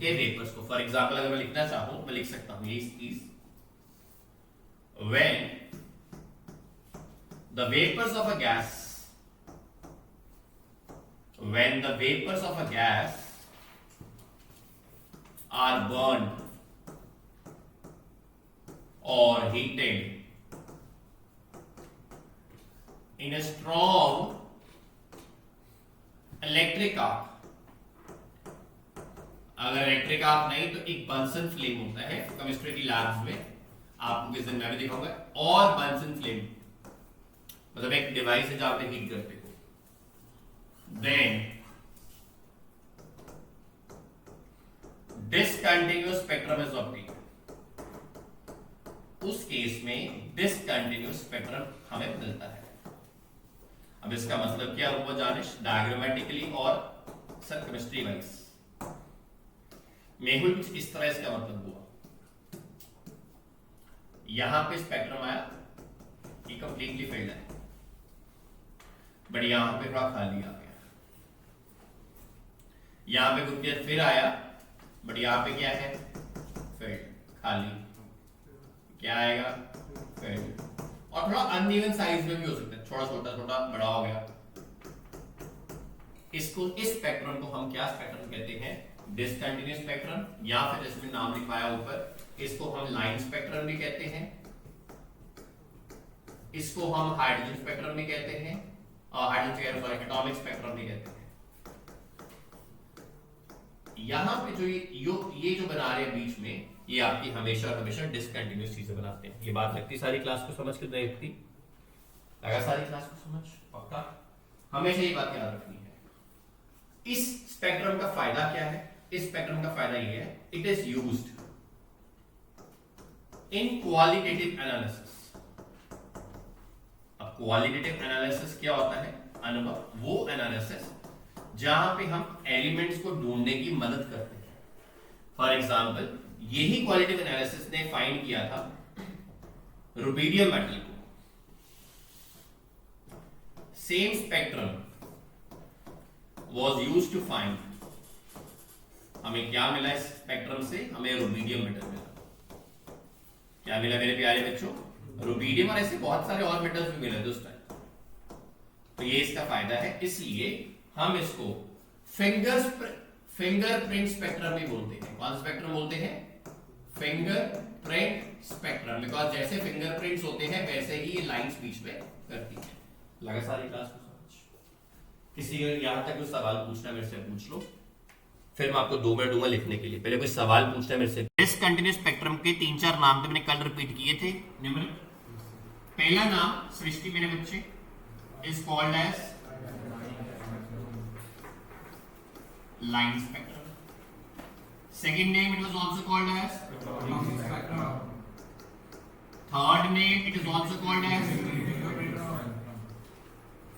S1: के वेपर्स को। फॉर एग्जांपल अगर मैं लिखना चाहूं मैं लिख सकता हूं, ये is when the vapors of a gas are burned or heated in a strong electric arc, अगर इलेक्ट्रिक आर्क नहीं तो एक बंसन फ्लेम होता है केमिस्ट्री की लैब्स में, आपको किस दिन मैं भी दिखाऊंगा। और बंसन फ्लेम मतलब एक डिवाइस है जहां पे हीट करते हो। Then discontinuous spectrum is obtained, उस केस में डिसकंटिन्यूअस स्पेक्ट्रम हमें मिलता है। अब इसका मतलब क्या हुआ जानिश, डायग्रामेटिकली और सर केमिस्ट्री वाइज में कुछ इस तरह इसका मतलब हुआ। यहां पे स्पेक्ट्रम आया, ये कंप्लीटली फेल्ड है, बट यहां पे थोड़ा खाली आ गया। यहां पे कुछ फिर आया, बट यहां पे क्या है, फेल्ड, खाली। क्या आएगा, फेल्ड। और थोड़ा अनइवन साइज में भी हो सकता है, थोड़ा छोटा छोटा बड़ा हो गया। इसको, इस स्पेक्ट्रम को हम क्या स्पेक्ट्रम कहते हैं, डिसकंटिन्यूअस स्पेक्ट्रम, या फिर इसमें नाम लिखवाया ऊपर, इसको हम लाइन स्पेक्ट्रम भी कहते हैं, इसको हम हाइड्रोजन स्पेक्ट्रम भी कहते हैं, और हाइड्रोजन सॉरी एटॉमिक स्पेक्ट्रम भी कहते हैं। यहां पे जो ये जो बना रहे हैं बीच में, ये आपकी हमेशा हमेशा डिसकंटिन्यूअस चीजें बनाते हैं। ये बात लगती सारी क्लास को समझ के देखती, लगा सारी क्लास को समझ पक्का, हमेशा ये बात याद रखनी है। इस स्पेक्ट्रम का फायदा क्या है, इस स्पेक्ट्रम का फायदा ये है, it is used in qualitative analysis. अब क्वालिटेटिव एनालिसिस क्या होता है, अनुभव, वो एनालिसिस जहां पे हम एलिमेंट्स को ढूंढने की मदद करते हैं। फॉर एग्जाम्पल, यही क्वालिटेटिव एनालिसिस ने फाइंड किया था रुबिडियम मेटल को। Same spectrum was used to find, हमें क्या मिला इस स्पेक्ट्रम से, हमें रुबिडियम मेटल मिला। क्या मिला मेरे प्यारे बच्चों, रुबिडियम, और ऐसे बहुत सारे और मेटल्स भी मिले उस टाइम। तो ये इसका फायदा है, इसलिए हम इसको फिंगरप्रिंट स्पेक्ट्रम भी बोलते हैं। कौन सा स्पेक्ट्रम बोलते हैं, फिंगरप्रिंट स्पेक्ट्रम, बिकॉज जैसे फिंगरप्रिंट्स होते हैं वैसे ही ये लाइंस बीच में करती है। लगा सारी क्लास को समझ? किसी यहां तक कोई सवाल पूछना मेरे से पूछ लो, फिर मैं आपको 2 मिनट दूंगा लिखने के लिए। पहले कोई सवाल पूछना है मेरे से। डिसकंटिन्यूअस स्पेक्ट्रम के 3-4 नाम तो मैंने कल रिपीट किए थे। पहला नाम सृष्टि मेरे बच्चे is called as line spectrum. Second name it was also called as third name it is also called as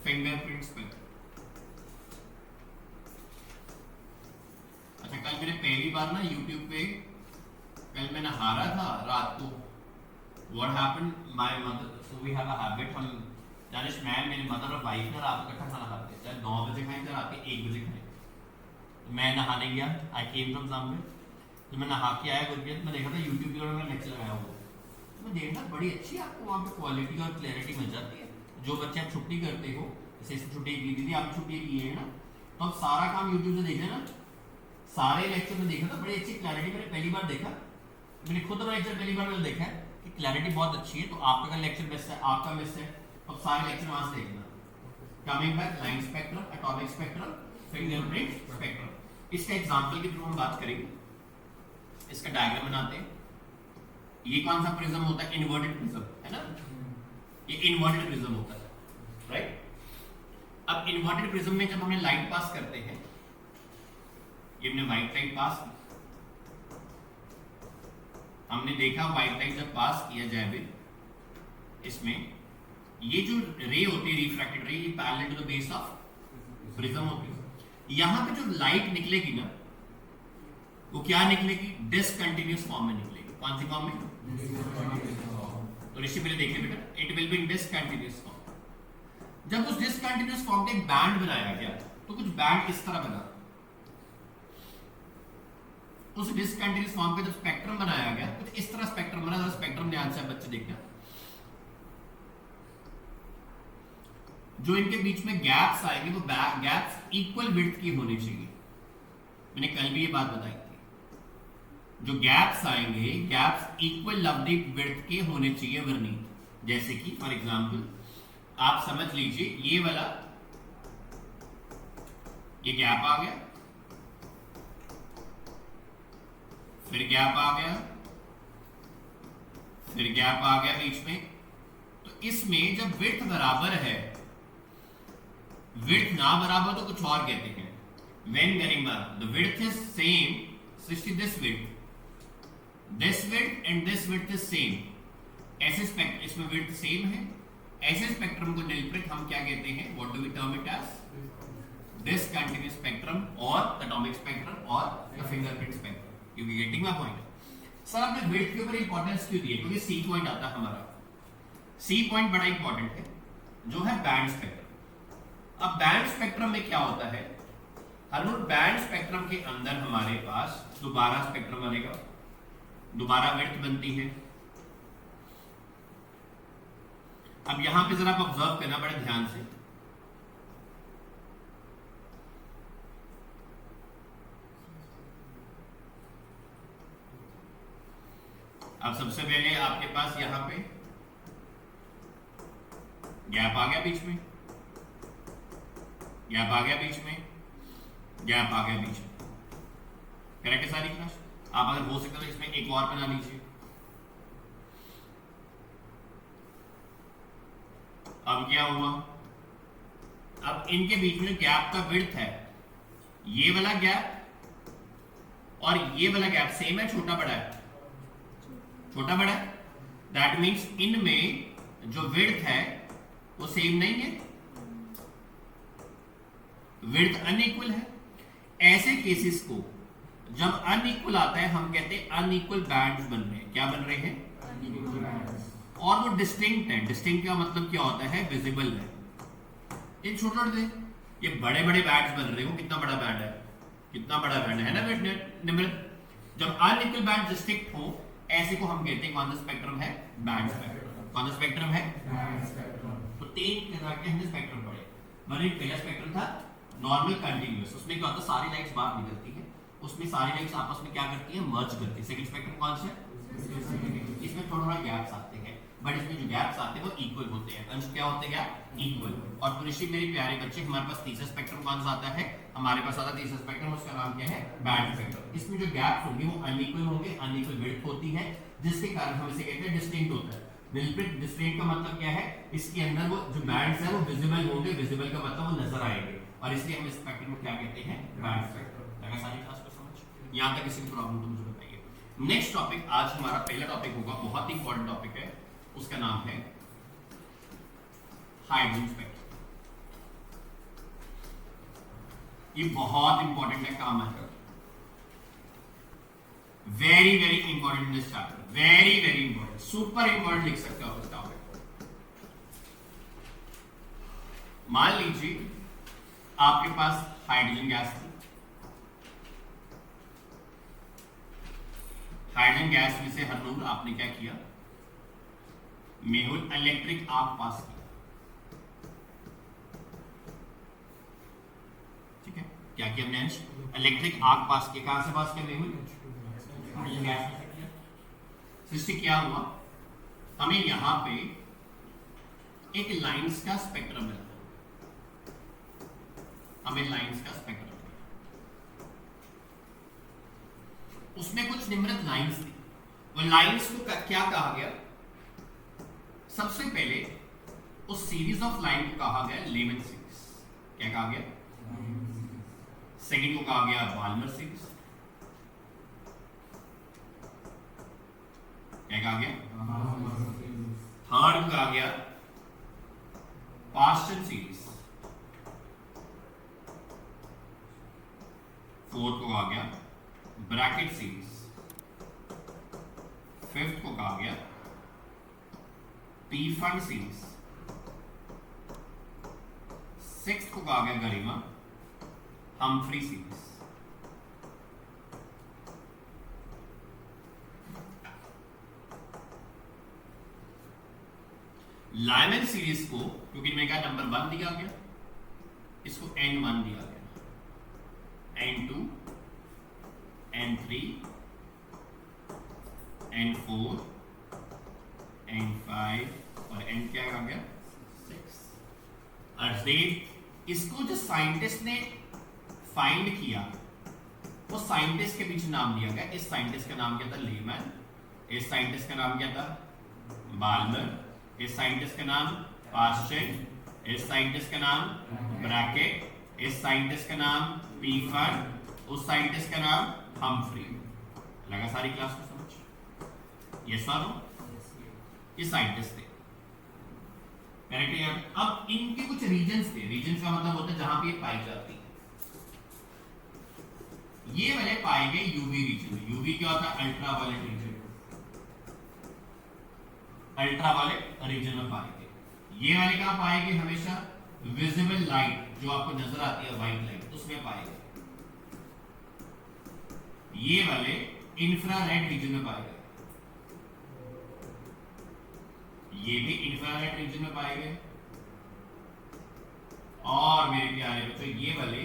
S1: fingerprint spectrum. अच्छा, कल मैंने पहली बार ना YouTube पे, कल मैं नहा रहा था रात को, what happened, my mother, so we have a habit, हम जानिश मैं, मेरी मदर और वाइफ ना रात को इकट्ठा खाना खाते हैं, चाहे 9 बजे खाएं चाहे रात के 1 बजे खाएं। तो मैं नहाने गया, आई केम फ्रॉम समवेयर, तो मैं नहा के आया, गुरप्रीत मैं देखा था YouTube पे उन्होंने लेक्चर लगाया हुआ, तो मैं देखा बड़ी अच्छी आपको वहाँ पे क्वालिटी और क्लैरिटी मिल जाती है। जो बच्चे आप छुट्टी करते हो, जैसे छुट्टी की थी, आप छुट्टी की है ना, तो आप सारा काम YouTube से देखे ना, सारे लेक्चर में देखा था, बड़ी अच्छी क्लैरिटी मैंने पहली बार देखा, मैंने खुद लेक्चर पहली बार मैंने देखा है कि क्लैरिटी बहुत अच्छी है। तो आपका लेक्चर मिस है, आपका मिस है, अब सारे लेक्चर वहां से देखना। Coming back, line spectrum, atomic spectrum, fingerprint spectrum. इसका एग्जांपल के थ्रू हम बात करेंगे। इसका डायग्राम बनाते हैं। ये कौन सा प्रिज्म होता है, इन्वर्टेड प्रिज्म है ना, ये इन्वर्टेड प्रिज्म होता है, राइट। अब इन्वर्टेड प्रिज्म में जब हमने लाइट पास करते हैं, ये हमने व्हाइट लाइट पास, हमने देखा व्हाइट लाइट जब पास किया जाए भी, इसमें ये जो रे होती है रिफ्रैक्टेड रे, ये parallel to the base of prism होती है। यहां पे जो लाइट निकलेगी ना, वो क्या निकलेगी, डिसकंटिन्यूअस फॉर्म में निकलेगी। कौन सी फॉर्म में, तो ऋषि पहले देखिए बेटा, it will be in discontinuous form. जब उस डिसकंटिन्यूअस फॉर्म का एक बैंड बनाया गया, तो कुछ बैंड इस तरह बना, उस डिसकंटिन्यूअस फॉर्म का जब स्पेक्ट्रम बनाया गया, कुछ इस तरह स्पेक्ट्रम बना। स्पेक्ट्रम ध्यान से बच्चे देखना, जो इनके बीच में गैप्स आएंगे वो गैप्स इक्वल विड्थ की होनी चाहिए। मैंने कल भी ये बात बताई थी, जो गैप्स आएंगे गैप्स इक्वल लवली विड्थ के होने चाहिए वर्नियर। जैसे कि फॉर एग्जांपल आप समझ लीजिए ये वाला, ये गैप आ गया, फिर गैप आ गया, फिर गैप आ गया बीच में। तो इसमें जब विड्थ बराबर है, विड्थ ना बराबर तो कुछ और कहते हैं। When Garima, the width is same, so this width and this width is same. ऐसे स्पेक्ट्रम, इसमें विड्थ सेम है, ऐसे स्पेक्ट्रम को निलप्रित हम क्या कहते हैं? What do we term it as? This continuous spectrum or atomic spectrum or the fingerprint spectrum. You getting my point? Sir आपने विड्थ के ऊपर इंपॉर्टेंस क्यों दी है? क्योंकि सी पॉइंट आता है हमारा, सी पॉइंट बड़ा इंपॉर्टेंट है, जो है बैंड स्पेक्ट्रम। अब बैंड स्पेक्ट्रम में क्या होता है? हर बैंड स्पेक्ट्रम के अंदर हमारे पास दोबारा स्पेक्ट्रम बनेगा, दोबारा विड्थ बनती है। अब यहां पे जरा आप ऑब्जर्व करना बड़े ध्यान से, अब सबसे पहले आपके पास यहां पे गैप आ गया बीच में, गैप आ गया बीच में, गैप आ गया बीच में। करेक्ट है सारी क्लास? आप अगर हो सके तो इसमें एक और बना लीजिए। अब क्या हुआ? अब इनके बीच में गैप का विड्थ है, ये वाला गैप और ये वाला गैप सेम है, छोटा बड़ा है? छोटा बड़ा है। दैट मीन्स इनमें जो विड्थ है वो सेम नहीं है, विड्थ अनइक्वल है। ऐसे केसेस को जब अनइक्वल आता है हम कहते हैं अनइक्वल बैंड्स बन रहे हैं। क्या बन रहे हैं? और वो डिस्टिंक्ट है। डिस्टिंक्ट का मतलब क्या होता है? विजिबल है। इन छोटे ये बड़े बड़े बैंड्स बन रहे हो, कितना बड़ा बैंड है, कितना बड़ा बैंड है ना निम्रत। जब अनइक्वल बैंड डिस्टिंक्ट हो ऐसे को हम कहते हैं कौन सा स्पेक्ट्रम है? Band spectrum. कौन सा स्पेक्ट्रम है? Band spectrum. तो तीन तरह के हमने स्पेक्ट्रम पढ़े। मैंने पहला स्पेक्ट्रम था नॉर्मल कंटीन्यूअस, उसमें क्या होता है? सारी लाइट्स बाहर निकलती है, उसमें सारी लाइट्स आपस में क्या करती है? मर्ज करती है। सेकंड स्पेक्ट्रम कौन सा है? इसमें थोड़ा गैप्स आते हैं, बट इसमें जो गैप्स आते हैं वो इक्वल होते हैं। अंश क्या होते हैं? इक्वल। और पुरुषी मेरे प्यारे बच्चे, हमारे पास तीसरा स्पेक्ट्रम कौन सा आता है? हमारे पास आता है तीसरा स्पेक्ट्रम, उसका नाम क्या है? Band spectrum. इसमें जो गैप्स होंगे वो अनइक्वल होंगे, अनइक्वल विड्थ होती है, जिसके कारण हम इसे कहते हैं डिस्टिंक्ट होता है। निलप्रित डिस्टिंक्ट का मतलब क्या है? इसके अंदर वो जो बैंड्स हैं वो विजिबल होंगे, विजिबल का मतलब वो नजर आएंगे, और इसलिए हम इस स्पेक्ट्रम को क्या कहते हैं? Band spectrum. लगा सारी क्लास को समझ? यहां तक किसी की प्रॉब्लम तो मुझे बताइए। नेक्स्ट टॉपिक, आज हमारा पहला टॉपिक होगा, बहुत ही इंपॉर्टेंट टॉपिक है, उसका नाम है हाइड्रोजन स्पेक्ट्रम। ये बहुत इंपॉर्टेंट है, काम है, very very important this chapter, very very important, super important लिख सकते हो इस टॉपिक को। मान लीजिए आपके पास हाइड्रोजन गैस थी, हाइड्रोजन गैस में से हरनूर आपने क्या किया? मेहुल इलेक्ट्रिक आर्क पास किया। ठीक है, क्या किया हमने? इलेक्ट्रिक आर्क पास किया। कहां से पास किया? मेहुल हाइड्रोजन गैस में से किया। इससे क्या हुआ? हमें यहां पे एक लाइंस का स्पेक्ट्रम मिला, हमें लाइंस का स्पेक्ट्रम, उसमें कुछ निम्रत लाइंस थी। वो लाइंस को क्या कहा गया? सबसे पहले उस सीरीज ऑफ लाइन को कहा गया लेमन सीरीज। क्या कहा गया? सेकंड को कहा गया बाल्मर सीरीज। क्या कहा गया? थर्ड को कहा गया पास्टन सीरीज। फोर्थ को कहा गया ब्रैकेट सीरीज। फिफ्थ को कहा गया पीफंड सीरीज। सिक्स्थ को कहा गया गरिमा हम्फ्री सीरीज। लाइमन सीरीज को क्योंकि मैंने कहा नंबर 1 दिया गया, इसको n1 दिया गया, n2, n3, n4, n5 और n क्या आ गया 6। अर्जेंट इसको जो साइंटिस्ट ने फाइंड किया वो साइंटिस्ट के पीछे नाम दिया गया। इस साइंटिस्ट का नाम क्या था लेमैन, इस साइंटिस्ट का नाम क्या था बाल्मर, इस साइंटिस्ट का नाम पास्चर, इस साइंटिस्ट का नाम ब्रैकेट, इस साइंटिस्ट का नाम पीफर्ड, उस साइंटिस्ट का नाम हम्फ्री। लगा सारी क्लास को समझ? ये सर ये साइंटिस्ट थे, करेक्ट है। अब इनके कुछ रीजन्स थे, रीजन्स का मतलब होता है जहां पे ये पाई जाती है। ये वाले पाए गए यूवी रीजन में। यूवी क्या होता है? अल्ट्रावायलेट रीजन, अल्ट्रावायलेट रीजन में पाए गए। ये वाले कहां पाए गए? हमेशा विजिबल लाइट जो आपको नजर आती है व्हाइट लाइट, उसमें पाए गए। ये वाले इंफ्रारेड रीजन में पाए गए, ये भी इंफ्रारेड रीजन में पाए गए, और मेरे प्यारे बच्चों ये वाले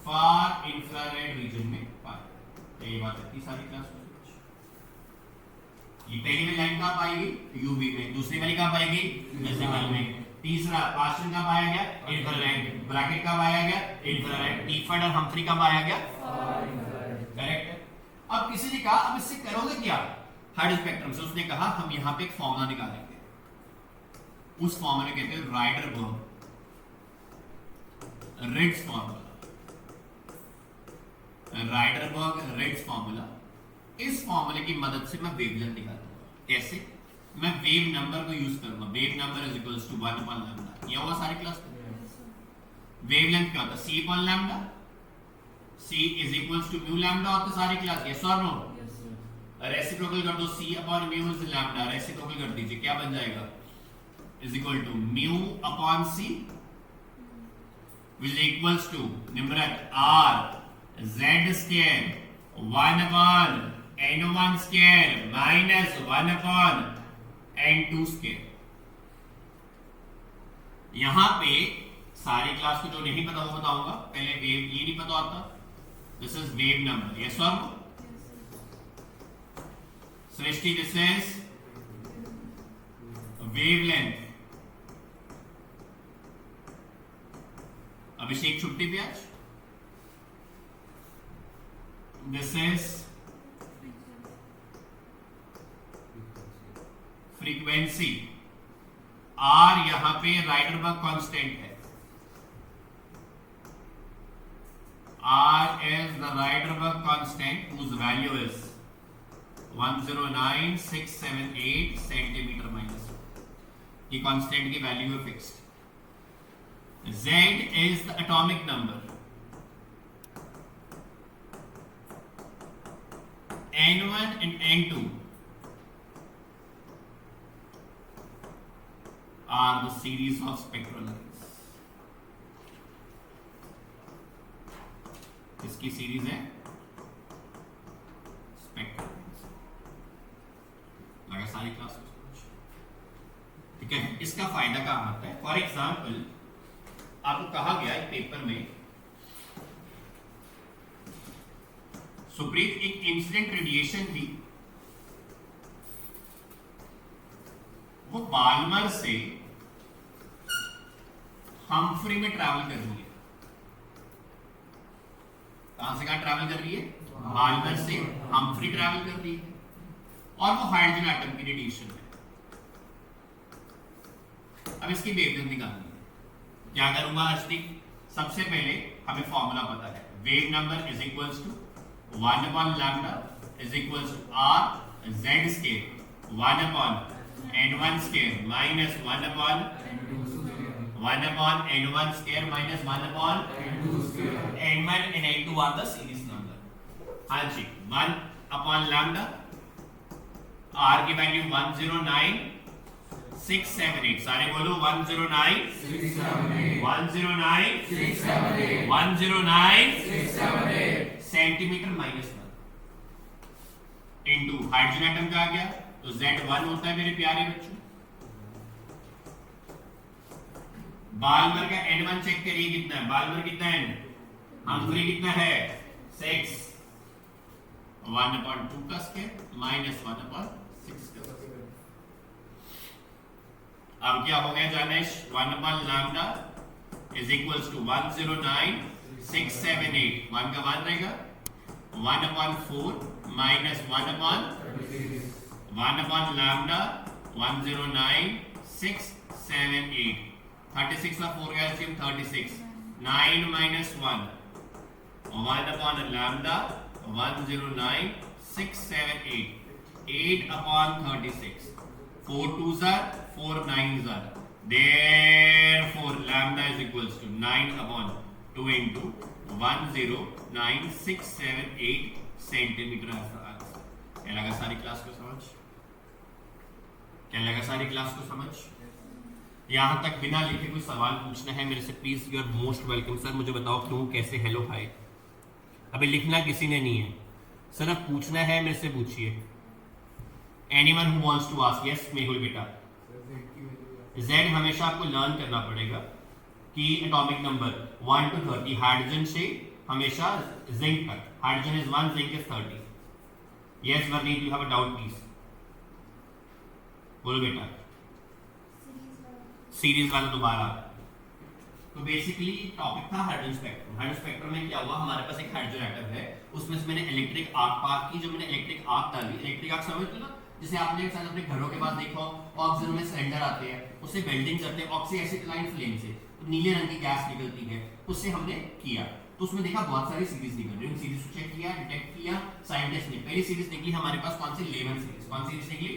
S1: फार इंफ्रारेड रीजन में पाए गए। तो ये बात है सारी क्लास में। ये पहली वाली लाइन कहां पाएगी? यूवी में। दूसरी वाली कहां पाएगी? विजिबल में। तीसरा पास्चर कहां पाया गया? इंफ्रारेड। ब्रैकेट कहां पाया गया? इंफ्रारेड। टीफर्ड और हम्फ्री कहां पाया गया? करेक्ट है। अब किसी ने कहा अब इससे करोगे क्या हार्ड स्पेक्ट्रम से? उसने कहा हम यहां पे एक फॉर्मूला निकालेंगे, उस फॉर्मूले कहते हैं राइडरबर्ग रिट्ज फॉर्मूला। राइडरबर्ग रिट्ज फॉर्मूला, इस फॉर्मूले की मदद से मैं वेवलेंथ निकालूंगा। कैसे? मैं वेव नंबर को यूज करूंगा। Wave number is equals to 1 upon lambda. ये हुआ सारी क्लास में। वेवलेंथ क्या होता है? c upon lambda. c is equals to mu lambda होता है सारी क्लास। यस और नो? रेसिप्रोकल कर दो, c upon mu is lambda, reciprocal कर दीजिए, क्या बन जाएगा? Is equal to mu upon c which is equals to numerator r z square 1 upon n1 square minus 1 upon n2 square. यहां पे सारी क्लास को जो नहीं पता वो बताऊंगा। पहले वेव, ये नहीं पता होता, this is wave number. Yes और no? Srishti this is wavelength. Abhishek छुट्टी पे आज। This is frequency. आर यहां पे राइडरबर्ग कांस्टेंट है। R is the Rydberg constant whose value is 109,678 centimeter minus 1. ये constant की value है fixed. Z is the atomic number. N1 and N2 are the series of spectral lines. इसकी series है spectrum. लगा सारी class को? ठीक है। इसका फायदा क्या आता है? फॉर एग्जाम्पल आपको कहा गया एक पेपर में, सुप्रीत एक इंसिडेंट रेडिएशन थी, वो बाल्मर से हम्फ्री में ट्रैवल कर रही है। कहां से कहां ट्रैवल कर रही है? बाल्मर से हम्फ्री ट्रैवल कर रही है, और वो हाइड्रोजन एटम की रेडिएशन है। अब इसकी वेवलेंथ निकालनी है। क्या करूंगा अर्शदीप? सबसे पहले हमें फॉर्मूला पता है, wave number is equals to 1 upon lambda is equals to r z square 1 upon n1 square minus 1 upon n1 square minus 1 upon n1 and n2 are the series number. हाँ जी, 1 upon lambda, r की value 109,678। सारे बोलो 109,678 centimetre minus 1 into hydrogen atom का आ गया तो Z1 होता है मेरे प्यारे बच्चों। बाल्मर का N1 चेक करिए कितना है, बाल्मर कितना है, हम्फ्री कितना है 6, 1/2 का स्क्वायर माइनस 1/6 का स्क्वायर। अब क्या हो गया जानेश, 1/λ इज इक्वल्स टू 109,678, 1 का 1 रहेगा 1/4 माइनस 1/1/λ 109,678, 36 का 4 का LCM 36, 9 minus 1 1/λ 109,678, 8/36, 4 2s are 4 9s are, therefore lambda is equals to 9/2 into 109,678 centimetre. क्या लगा सारी क्लास को समझ, क्या लगा सारी क्लास को समझ? यहां तक बिना लिखे कोई सवाल पूछना है मेरे से please, you are most welcome. Sir मुझे बताओ क्यों, कैसे, हेलो, हाय। अभी लिखना किसी ने नहीं है सर, अब पूछना है मेरे से पूछिए। Anyone who wants to ask, yes Mehul बेटा। Z हमेशा आपको लर्न करना पड़ेगा कि एटॉमिक नंबर 1 to 30, हाइड्रोजन से हमेशा जिंक तक, hydrogen is 1, zinc is 30। Yes Varneet, you have a doubt please, बोलो बेटा। सीरीज वाला दोबारा। तो बेसिकली टॉपिक था हाइड्रोजन स्पेक्ट्रम। हाइड्रोजन स्पेक्ट्रम में क्या हुआ, हमारे पास एक हाइड्रोजन एटम है, उसमें से मैंने इलेक्ट्रिक आर्क पास की। जो मैंने इलेक्ट्रिक आर्क डाली, इलेक्ट्रिक आर्क समझते हो ना, जैसे आपने शायद अपने घरों के पास देखा हो, ऑक्सीजन में सिलेंडर आते हैं, उससे वेल्डिंग करते हैं ऑक्सी एसिटिलाइन फ्लेम से, तो नीले रंग की गैस निकलती है, उससे हमने किया। तो उसमें देखा बहुत सारी सीरीज निकल रही है, सीरीज को चेक किया, डिटेक्ट किया साइंटिस्ट ने। पहली सीरीज निकली हमारे पास कौन सी, लेमन सीरीज। कौन सी सीरीज निकली,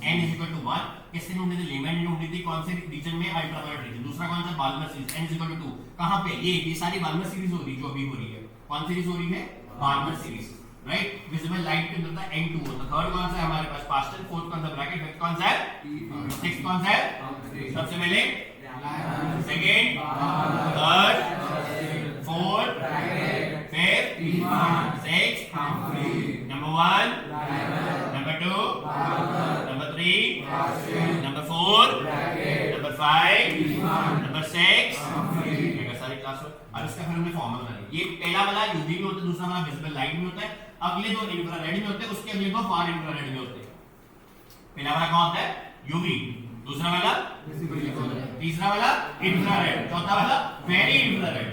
S1: n = 1। किससे ढूंढी थी, लेमन ने ढूंढी थी, कौन से रीजन में, अल्ट्रावायलेट रीजन। दूसरा कौन सा, बाल्मर सीरीज, n = 2। कहां पे, ये सारी बाल्मर सीरीज हो रही है जो अभी हो रही है। कौन सीरीज हो रही है, Balmer series, right. Visible light के अंदर था n2 होता। थर्ड कौन सा है हमारे पास, पास्टल। फोर्थ कौन सा, ब्रैकेट। फिफ्थ कौन सा है, सिक्स्थ कौन सा है, सबसे पहले second, third, fourth, fifth, sixth, number 1, number 2, number 3, number 4, number 5, number 6। सारी क्लास हो। अब इसका फिर हमने फॉर्मूला बना लिया। ये पहला वाला यूवी में होता है, दूसरा वाला विजिबल लाइट में होता है, अगले दो इंफ्रारेड में होते हैं, उसके अगले दो फार इंफ्रारेड में होते हैं। पहला वाला कौन होता है, यूवी, दूसरा वाला तीसरा वाला इंफ्रारेड, चौथा वाला वेरी इंफ्रारेड।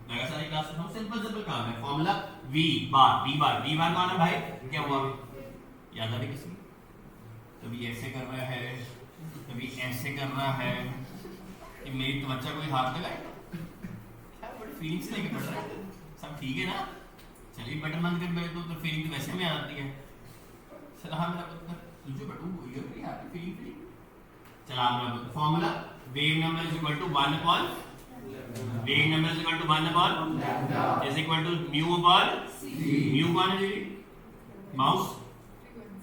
S1: लगा सारी क्लास में, सिंपल काम है। फॉर्मूला V बार, V बार कौन है भाई, क्या हुआ, याद आ रही किसी? कभी ऐसे कर रहा है, कभी ऐसे कर रहा है, कि मेरी त्वचा कोई हाथ लगाए, बड़ी फीलिंग से लेके पढ़ रहा है। सब ठीक है ना, चलिए बटन बंद कर बैठ दो, तो फीलिंग तो वैसे में आती है। सलाह मेरा पुत्र, तुझे बटू हुई है बड़ी हैप्पी फीलिंग। चला मेरा पुत्र, formula wave number is equal to 1/, wave number is equal to 1/, is equal to mu upon mu कौन है जी, माउस,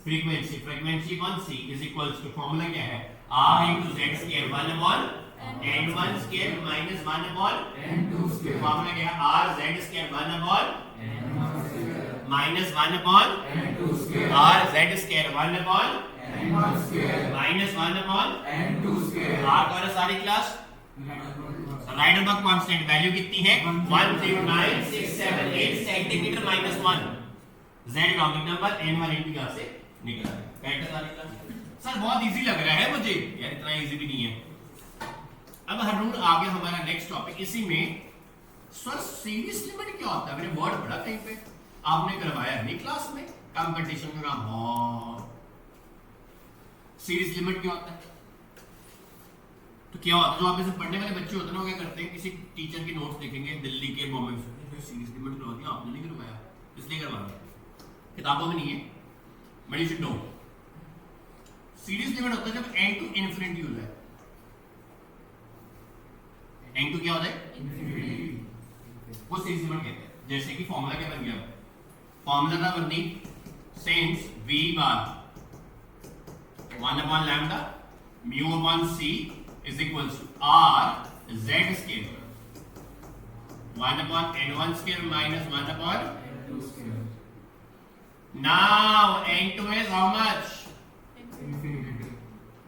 S1: फ्रीक्वेंसी, फ्रीक्वेंसी कौन सी, इज इक्वल्स टू, फॉर्मूला क्या है, r into z square 1/n1 square minus 1/n2 square। Formula क्या है, r z square 1/n1 minus 1/n2 square, r z square 1/n1 minus 1/n2 square। r कौन है सारी class, राइडरबर्ग constant value कितनी है, 109,678 centimetre minus 1। z atomic number n1 n2 यहां से निकला है। करेक्ट है सारी क्लास। सर बहुत इजी लग रहा है मुझे यार, इतना इजी भी नहीं है। अब हरून आ गया हमारा नेक्स्ट टॉपिक। इसी में सर सीरीज लिमिट क्या होता है, मैंने वर्ड पढ़ा कहीं पे, आपने करवाया नहीं क्लास में, कंपटीशन का काम। सीरीज लिमिट क्या होता है, तो क्या होता है, जो आप इसे पढ़ने वाले बच्चे होते हैं ना, वो क्या करते हैं, किसी टीचर के नोट्स देखेंगे दिल्ली के, बॉम्बे में, सीरीज लिमिट करवा दिया आपने, नहीं करवाया, इसलिए करवाया, किताबों में नहीं है, but you should know. Series limit होता है जब n टू इनफिनिटी होता है। n टू क्या होता है, इनफिनिटी, वो सीरीज लिमिट कहते हैं। जैसे कि फॉर्मूला क्या बन गया, फॉर्मूला था बनी since v bar 1/λ mu upon c is equals to r z square 1/n1 square minus 1/n2 square. Now n2 is how much,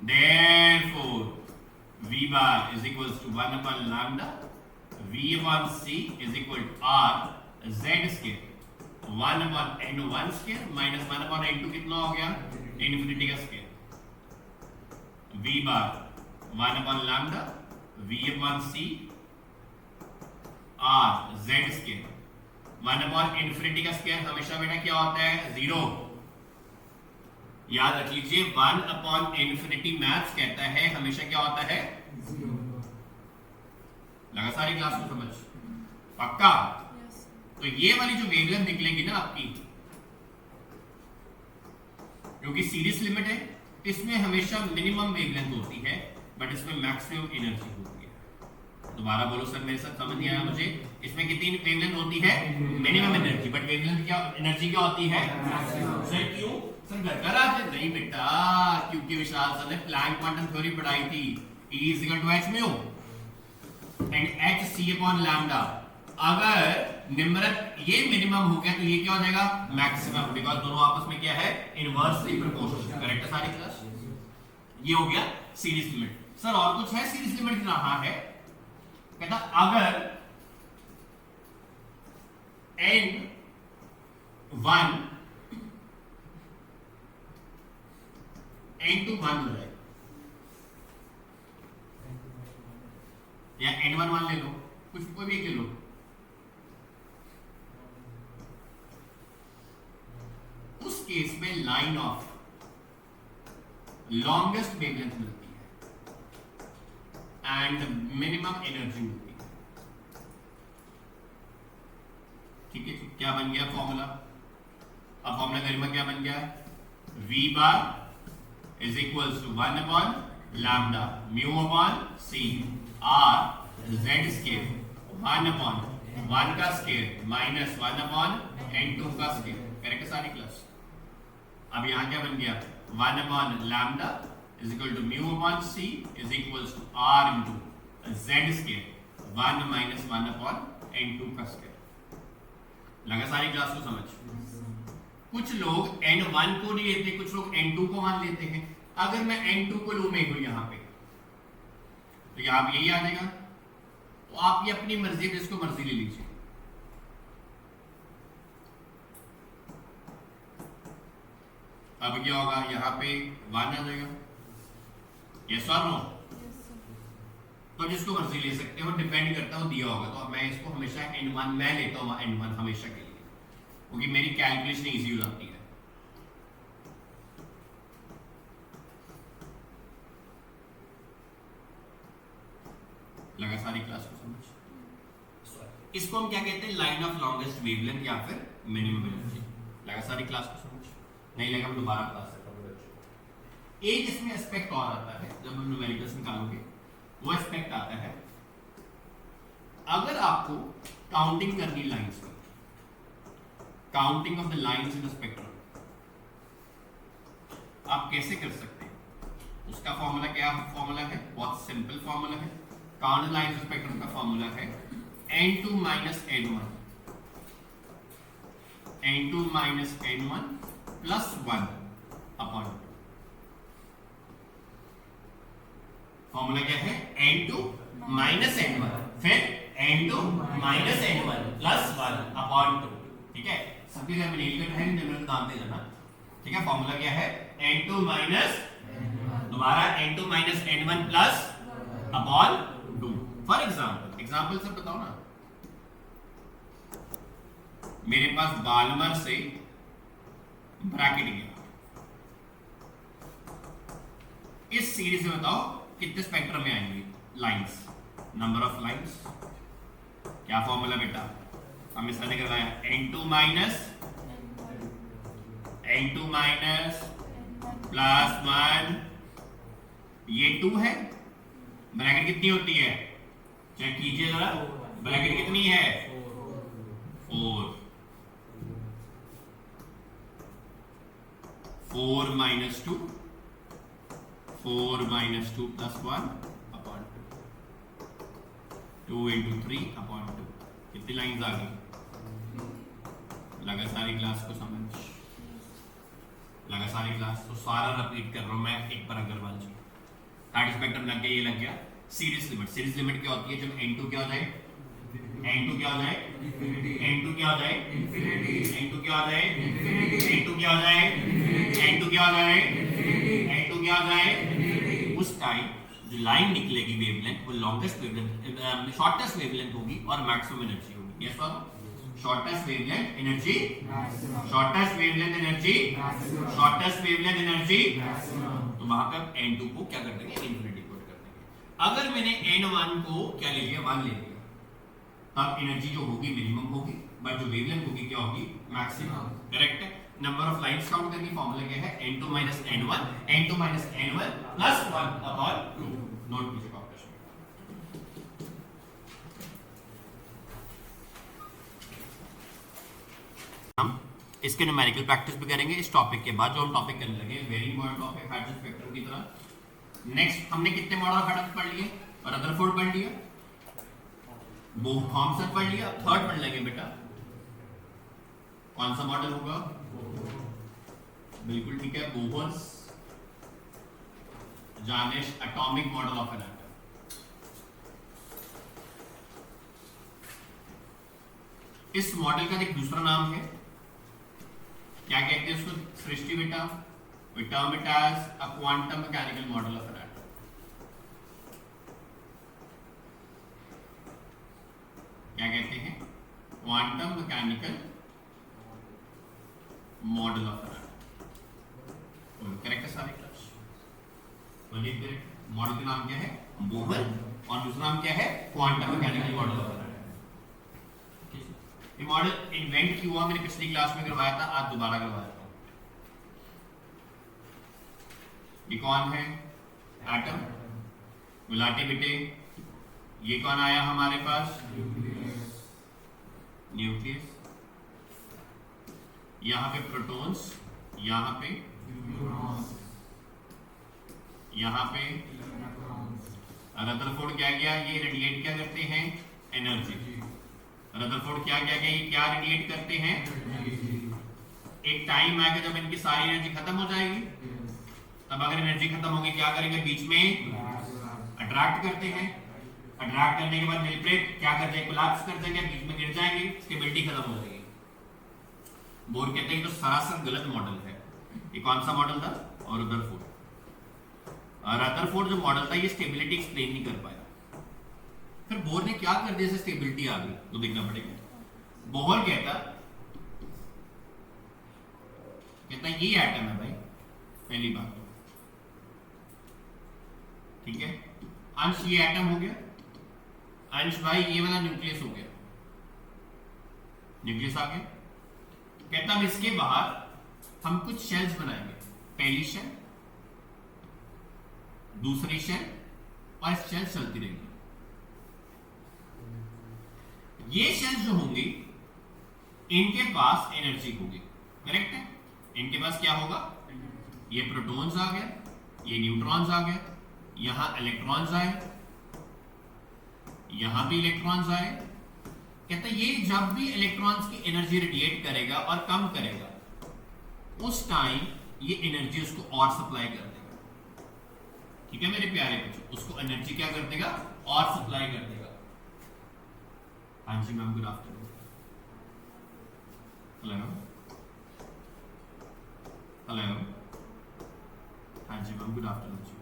S1: therefore v bar is equals to 1 upon lambda v upon c is equal to r z square 1 upon n1 square minus 1 upon n2 कितना हो गया infinity का square v bar 1 upon lambda v upon c r z square 1 upon infinity का square हमेशा बेटा क्या होता है 0। याद रख लीजिए 1 अपॉन इन्फिनिटी मैथ्स कहता है हमेशा क्या होता है 0। लगा सारी क्लास को समझ पक्का।
S2: Yes.
S1: तो ये वाली जो वेवलेंथ निकलेगी ना आपकी, क्योंकि सीरीज लिमिट है इसमें हमेशा मिनिमम वेवलेंथ होती है बट इसमें मैक्सिमम एनर्जी होती है। दोबारा बोलो सर मेरे साथ समझ नहीं आया मुझे। इसमें कितनी वेवलेंथ होती है मिनिमम एनर्जी बट वेवलेंथ क्या एनर्जी क्या होती है सर क्यों सर घर का राज नहीं बेटा, क्योंकि विशाल सर ने प्लैंक क्वांटम थ्योरी पढ़ाई थी E is equal to h mu and h c upon lambda। अगर निम्नलिखित ये मिनिमम हो गया तो ये क्या हो जाएगा मैक्सिमम, बिकॉज़ दोनों आपस में क्या है इनवर्सली प्रोपोर्शनल। करेक्ट है सारी क्लास। ये हो गया सीरीज लिमिट। सर और कुछ है सीरीज लिमिट रहा है, कहता अगर n1 n2 1 हो जाए या n1 1 ले लो, कुछ कोई भी एक ले लो, उस केस में लाइन ऑफ लॉन्गेस्ट वेवलेंथ मिलती है एंड मिनिमम एनर्जी मिलती है। ठीक है, क्या बन गया फॉर्मूला? अब फॉर्मूला गरिमा क्या बन गया? v bar is equals to 1 upon lambda mu upon c r z square 1 upon 1 का स्क्वायर माइनस 1 अपॉन n2 का स्क्वायर। करेक्ट है सारी क्लास। अब यहां क्या बन गया 1 upon lambda is equal to mu upon c is equals to r into z square 1 minus 1 upon n2 का स्क्वायर। लगा सारी क्लास को समझ? कुछ लोग n1 को नहीं लेते, कुछ लोग n2 को मान लेते हैं। अगर मैं n2 को लूं मैं हूं यहां पे तो यहां पे यही आ जाएगा, तो आप ये अपनी मर्जी जिसको मर्जी ले लीजिए। अब क्या होगा यहां पे 1 आ जाएगा, यस और नो?
S2: Yes, sir.
S1: तो जिसको मर्जी ले सकते हो, डिपेंड करता है वो दिया होगा। तो मैं इसको हमेशा n1 मैं लेता हूं n1 हमेशा के लिए, क्योंकि मेरी कैलकुलेशन इजी हो जाती है। लगा सारी क्लास को समझ? इसको हम क्या कहते हैं? लाइन ऑफ लॉन्गेस्ट वेवलेंथ या फिर मिनिमम एनर्जी। लगा सारी क्लास को समझ? नहीं लगा मैं दोबारा क्लास से करूंगा। एक इसमें एस्पेक्ट और आता है जब हम न्यूमेरिकल्स निकालोगे, वो एस्पेक्ट आता है अगर आपको काउंटिंग करनी लाइंस की, counting of the lines in the spectrum, आप कैसे कर सकते हैं? उसका फॉर्मूला क्या फॉर्मूला है? बहुत सिंपल फॉर्मूला है। Count the lines in spectrum का फॉर्मूला है n2 minus n1 n2 minus n1 plus 1 upon 2। Formula क्या है? n2 minus n1 फिर n2 minus n1 plus 1 upon 2। ठीक है, सबके घर में नील कट है, नंबर दाम दे देना। ठीक है, फॉर्मूला क्या है? n2 minus दोबारा n2 minus n1 plus upon 2। For example से बताओ ना, मेरे पास बालमर से ब्रैकेट गया, इस सीरीज में बताओ कितने स्पेक्ट्रम में आएंगे लाइंस? Number of lines. क्या फॉर्मूला बेटा? हम इसका करवाया n2 माइनस प्लस 1, ये 2 है। ब्रैकेट कितनी होती है? चेक कीजिए जरा, ब्रैकेट कितनी है? 4 minus 2 plus 1 upon 2 into 3 upon 2। कितनी लाइंस आ गई? लगा सारी क्लास को समझ? लगा सारी क्लास? तो सारा रिपीट कर रहा हूं मैं एक बार अग्रवाल जी। थर्ड स्पेक्ट्रम लग गया, ये लग गया। सीरीज लिमिट, सीरीज लिमिट क्या होती है? जब n2 क्या हो जाए, n2 क्या हो जाए, n2 क्या हो जाए, n2 क्या हो जाए, n2 क्या हो जाए, n2 क्या हो जाए, n2 क्या हो जाए, उस टाइम जो लाइन निकलेगी वेवलेंथ वो लॉन्गेस्ट वेवलेंथ, शॉर्टेस्ट वेवलेंथ होगी और मैक्सिमम एनर्जी होगी। यस और shortest wavelength energy, shortest wavelength energy, shortest wavelength energy. तो वहां पर n2 को क्या कर देंगे, इन्फिनिटी पुट कर देंगे। अगर मैंने n1 को क्या ले लिया, 1 ले लिया, तब एनर्जी जो होगी मिनिमम होगी, बट जो वेवलेंथ होगी क्या होगी, मैक्सिमम। करेक्ट है। नंबर ऑफ लाइंस काउंट करनी, फॉर्मूला क्या है, n2 minus n1, n2 minus n1 plus 1 upon 2। Note कीजिए ऑपरेशन। हम इसके न्यूमेरिकल प्रैक्टिस भी करेंगे इस टॉपिक के बाद, जो हम टॉपिक करने लगे very important topic hydrogen spectrum की तरह। नेक्स्ट हमने कितने मॉडल ऑफ एटम्स पढ़ लिए, और रदरफोर्ड पढ़ लिया, बोह्र थॉमसन पढ़ लिया। थर्ड पढ़ लेंगे बेटा, कौन सा मॉडल होगा, बिल्कुल ठीक है, Bohr's Danish atomic model of an atom. इस मॉडल का एक दूसरा नाम है, क्या कहते हैं उसको सृष्टि बेटा, we term it as a quantum mechanical model of an atom। क्या कहते हैं, quantum mechanical model of an atom. Correct है सारे क्लास, बोलिए करेक्ट। मॉडल का नाम क्या है, बोहर, और दूसरा नाम क्या है, quantum mechanical model of an atom. ये मॉडल इन्वेंट क्यों हुआ, मैंने पिछली क्लास में करवाया था, आज दोबारा करवा देता हूं। ये कौन है, एटम, गुलाटी बेटे। ये कौन आया हमारे पास, न्यूक्लियस। यहां पे प्रोटॉन्स, यहां पे न्यूट्रॉन्स, यहां पे रदरफोर्ड क्या गया, ये रेडिएट क्या करते हैं, एनर्जी। रदरफोर्ड क्या क्या गया, ये क्या रेडिएट करते हैं, एक टाइम आएगा जब इनकी सारी एनर्जी खत्म हो जाएगी, तब अगर एनर्जी खत्म होगी क्या करेंगे, बीच में अट्रैक्ट करते हैं, अट्रैक्ट करने के बाद मिलप्लेट क्या कर जाएंगे, कोलैप्स कर देंगे, बीच में गिर जाएंगे, स्टेबिलिटी खत्म हो जाएगी। बोर कहते हैं तो सरासर गलत मॉडल है। ये कौन सा मॉडल था, और रदरफोर्ड। और रदरफोर्ड जो मॉडल था ये स्टेबिलिटी एक्सप्लेन नहीं कर पाया, फिर बोर ने क्या कर दिया, स्टेबिलिटी आ गई, तो देखना पड़ेगा। बोहर कहता ये एटम है भाई, पहली बात तो ठीक है, अंश ये एटम हो गया, अंश भाई ये वाला न्यूक्लियस हो गया, न्यूक्लियस आ गया। कहता हम इसके बाहर हम कुछ शेल्स बनाएंगे, पहली शेल, दूसरी शेल, और शेल चलती रहेगी। ये शेल्स जो होंगी इनके पास एनर्जी होगी, करेक्ट है। इनके पास क्या होगा, ये प्रोटॉन्स आ गए, ये न्यूट्रॉन्स आ गए, यहां इलेक्ट्रॉन्स आए, यहां भी इलेक्ट्रॉन्स आए। कहता ये जब भी इलेक्ट्रॉन्स की एनर्जी रेडिएट करेगा और कम करेगा, उस टाइम ये एनर्जी उसको और सप्लाई कर देगा। ठीक है मेरे प्यारे बच्चों, उसको एनर्जी क्या कर देगा, और सप्लाई कर देगा। हाँ जी ma'am, good afternoon. Hello hello, हाँ जी मैम, गुड आफ्टरनून जी।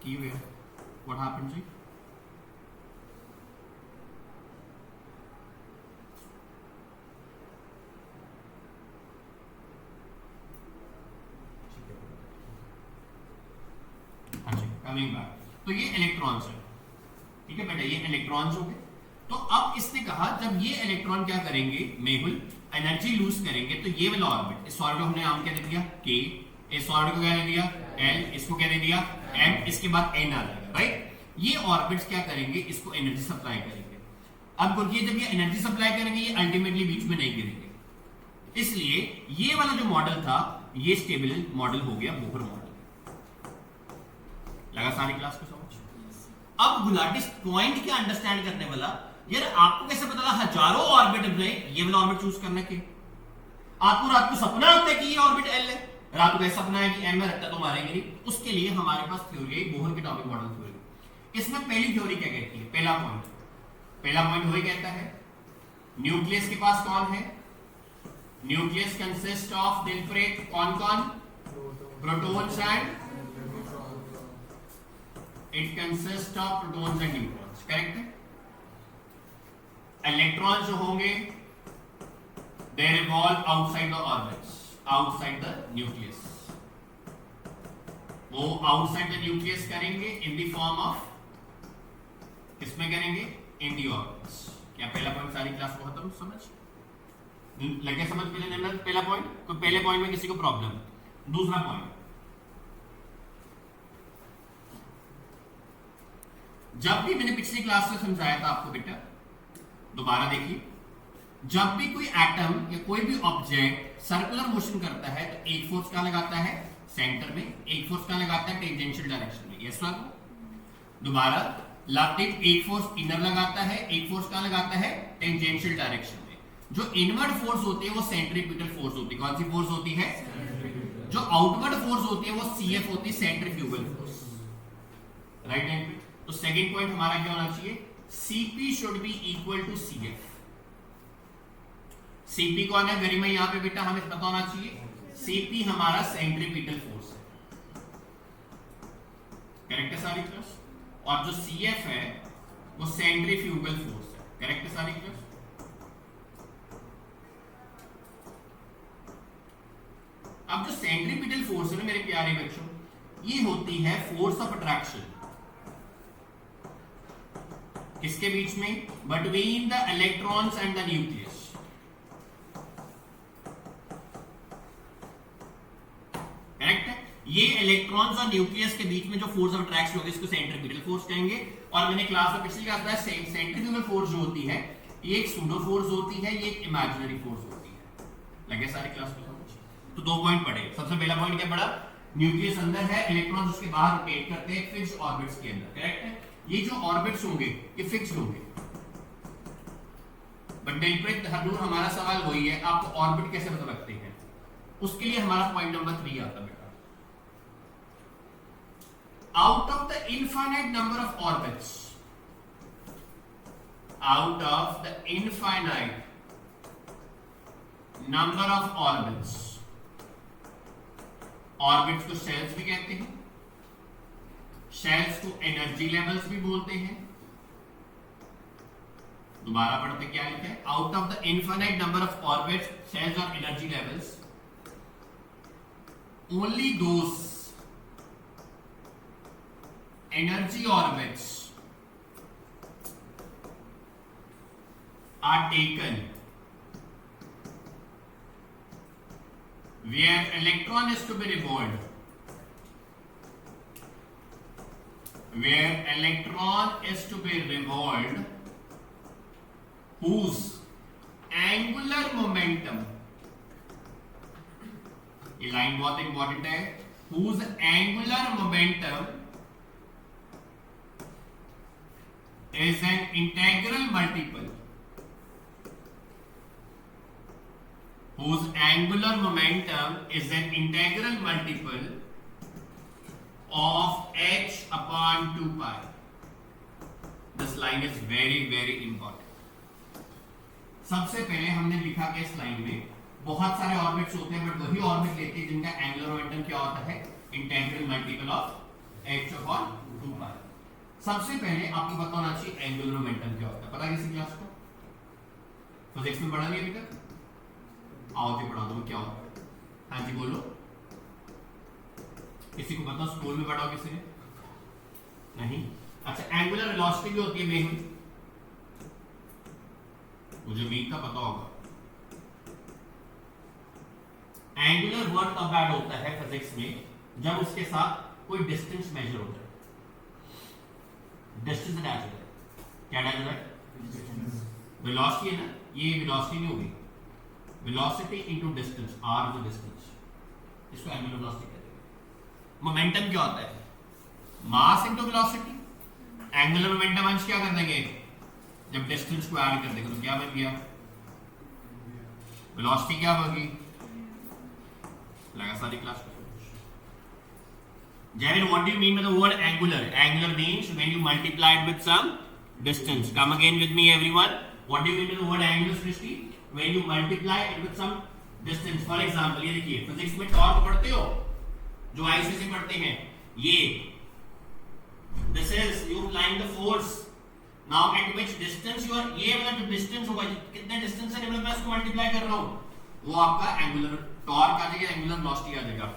S1: की हुआ, व्हाट हैपेंड जी? हाँ जी, कमिंग बैक। तो ये इलेक्ट्रॉन्स है, ठीक है बेटा, ये इलेक्ट्रॉन्स हो गए। तो अब इसने कहा जब ये इलेक्ट्रॉन क्या करेंगे, मेहुल एनर्जी लूज करेंगे, तो ये वाला ऑर्बिट, इस ऑर्बिट को हमने नाम क्या दे दिया, K, इस ऑर्बिट को क्या दे दिया, L, इसको क्या दे दिया, M, इसके बाद N आ जाएगा, राइट। ये ऑर्बिट्स क्या करेंगे, इसको एनर्जी सप्लाई करेंगे। अब देखिए जब ये एनर्जी सप्लाई करेंगे, ये अल्टीमेटली बीच में नहीं गिरेंगे, इसलिए ये वाला जो मॉडल था ये स्टेबल मॉडल हो गया, बोहर मॉडल। लगा सारी क्लास को समझ। अब गुलाटी पॉइंट क्या अंडरस्टैंड करने वाला, यार आपको कैसे पता लगा हजारों ऑर्बिट में ये वाला ऑर्बिट चूज करना के? आपको रात को सपना होता है कि ये ऑर्बिट एल है, रात को ऐसा सपना है कि एम में रखता तो मारेंगे नहीं, उसके लिए हमारे पास थ्योरी है बोहर की एटॉमिक मॉडल थ्योरी। इसमें पहली थ्योरी क्या कहती है, पहला पॉइंट वही कहता है न्यूक्लियस के पास कौन है, न्यूक्लियस कंसिस्ट ऑफ डिफरेंट कौन protons and it consist of protons and neutrons, correct है। इलेक्ट्रॉन जो होंगे दे revolve outside the orbits, outside the nucleus, वो आउटसाइड द न्यूक्लियस करेंगे इन द फॉर्म ऑफ, किसमें करेंगे, इन द ऑर्बिट्स। क्या पहला पॉइंट सारी क्लास को खत्म, समझ लगे, समझ पहला पॉइंट, तो पहले पॉइंट में किसी को प्रॉब्लम। दूसरा पॉइंट, जब भी मैंने पिछली क्लास में समझाया था आपको बेटा, दोबारा देखिए, जब भी कोई एटम या कोई भी ऑब्जेक्ट सर्कुलर मोशन करता है तो एक फोर्स कहां लगाता है, सेंटर में, एक फोर्स कहां लगाता है, टेंजेंशियल डायरेक्शन में। यस सर, दोबारा लातिफ एक फोर्स इनर लगाता है, एक फोर्स कहां लगाता है, टेंजेंशियल डायरेक्शन में। जो इनवर्ड फोर्स होती है वो सेंट्रीफ्यूगल फोर्स होती है, कौन सी फोर्स होती है, जो आउटवर्ड फोर्स होती है वो सीएफ होती है, सेंट्रीफ्यूगल फोर्स, राइट हैंड। तो सेकंड पॉइंट हमारा क्या होना चाहिए, CP should be equal to CF. CP कौन है गरिमा यहां पे बेटा, हमें पता होना चाहिए, सीपी हमारा सेंट्रीपिटल फोर्स है, करेक्ट है सारी क्लास। और जो सीएफ है वो सेंट्रीफ्यूगल फोर्स है, करेक्ट है सारी क्लास। अब जो सेंट्रीपिटल फोर्स है ना मेरे प्यारे बच्चों, ये होती है फोर्स ऑफ अट्रैक्शन, किसके बीच में, between the electrons and the nucleus. Correct है, ये इलेक्ट्रॉन्स और न्यूक्लियस के बीच में जो फोर्स ऑफ अट्रैक्शन होगी इसको सेंट्रीपिटल फोर्स कहेंगे। और मैंने क्लास में पिछली क्लास में सेंट्रीफ्यूगल फोर्स जो होती है ये एक सूडो फोर्स होती है, ये एक इमेजिनरी फोर्स होती है। लगे सारी क्लास में समझ। तो दो पॉइंट पढ़े, सबसे पहला पॉइंट क्या पढ़ा, न्यूक्लियस अंदर है, इलेक्ट्रॉन्स उसके बाहर रोटेट करते हैं फिक्स्ड ऑर्बिट्स के अंदर, करेक्ट है। ये जो ऑर्बिट्स होंगे ये फिक्स्ड होंगे, बट दिलप्रीत हरनूर हमारा सवाल वही है, आपको ऑर्बिट कैसे पता लगते हैं, उसके लिए हमारा पॉइंट नंबर 3 आता है बेटा। Out of the infinite number of orbits, out of the infinite number of orbits, orbits को शेल्स भी कहते हैं, शेल्स को एनर्जी लेवल्स भी बोलते हैं। दोबारा पढ़ते क्या लिखा है, out of the infinite number of orbits, shells और energy levels, only those energy orbits are taken where electron is to be revolved, where electron is to be revolved, whose angular momentum, ये line बहुत important है, whose angular momentum is an integral multiple, whose angular momentum is an integral multiple of h upon 2 pi. This line is very very important. सबसे पहले हमने लिखा कि इस line में बहुत सारे ऑर्बिट्स होते हैं, बट वही ऑर्बिट लेते हैं जिनका एंगुलर मोमेंटम क्या होता है, integral multiple of h upon 2 pi. सबसे पहले आपको पता होना चाहिए एंगुलर मोमेंटम क्या होता है, पता है किसी क्लास को, फिजिक्स में पढ़ा नहीं अभी तक, आओ जी पढ़ा दो क्या होता है। हाँ जी बोलो, किसी को पता, स्कूल में पढ़ा हो किसी ने, नहीं, अच्छा एंगुलर वेलोसिटी भी होती है मेन, मुझे वीक का पता होगा। एंगुलर वर्ड तब ऐड होता है फिजिक्स में जब उसके साथ कोई डिस्टेंस मेजर होता है, डिस्टेंस अटैच होता है, क्या अटैच होता है, वेलोसिटी है ना, ये वेलोसिटी नहीं होगी, velocity into distance, r is the distance, इसको एंगुलर वेलोसिटी कहते हैं। मोमेंटम क्या होता है, mass into velocity, angular momentum अंश क्या कर देंगे, जब डिस्टेंस को ऐड कर देंगे तो क्या बन गया, वेलोसिटी क्या होगी, लगा सारी क्लास को? Javin, what do you mean by the word angular? Angular means when you multiply it with some distance. Come again with me, everyone. What do you mean by the word angular, Srishti? When you multiply it with some distance. For example, ये देखिए physics में torque पढ़ते हो, जो ICC पढ़ते हैं, ये this is you applying the force. Now at which distance you are, ये वाला जो distance होगा, कितने distance से मैं इसको multiply कर रहा हूँ, वो आपका angular टॉर्क आ जाएगा, angular velocity आ जाएगा.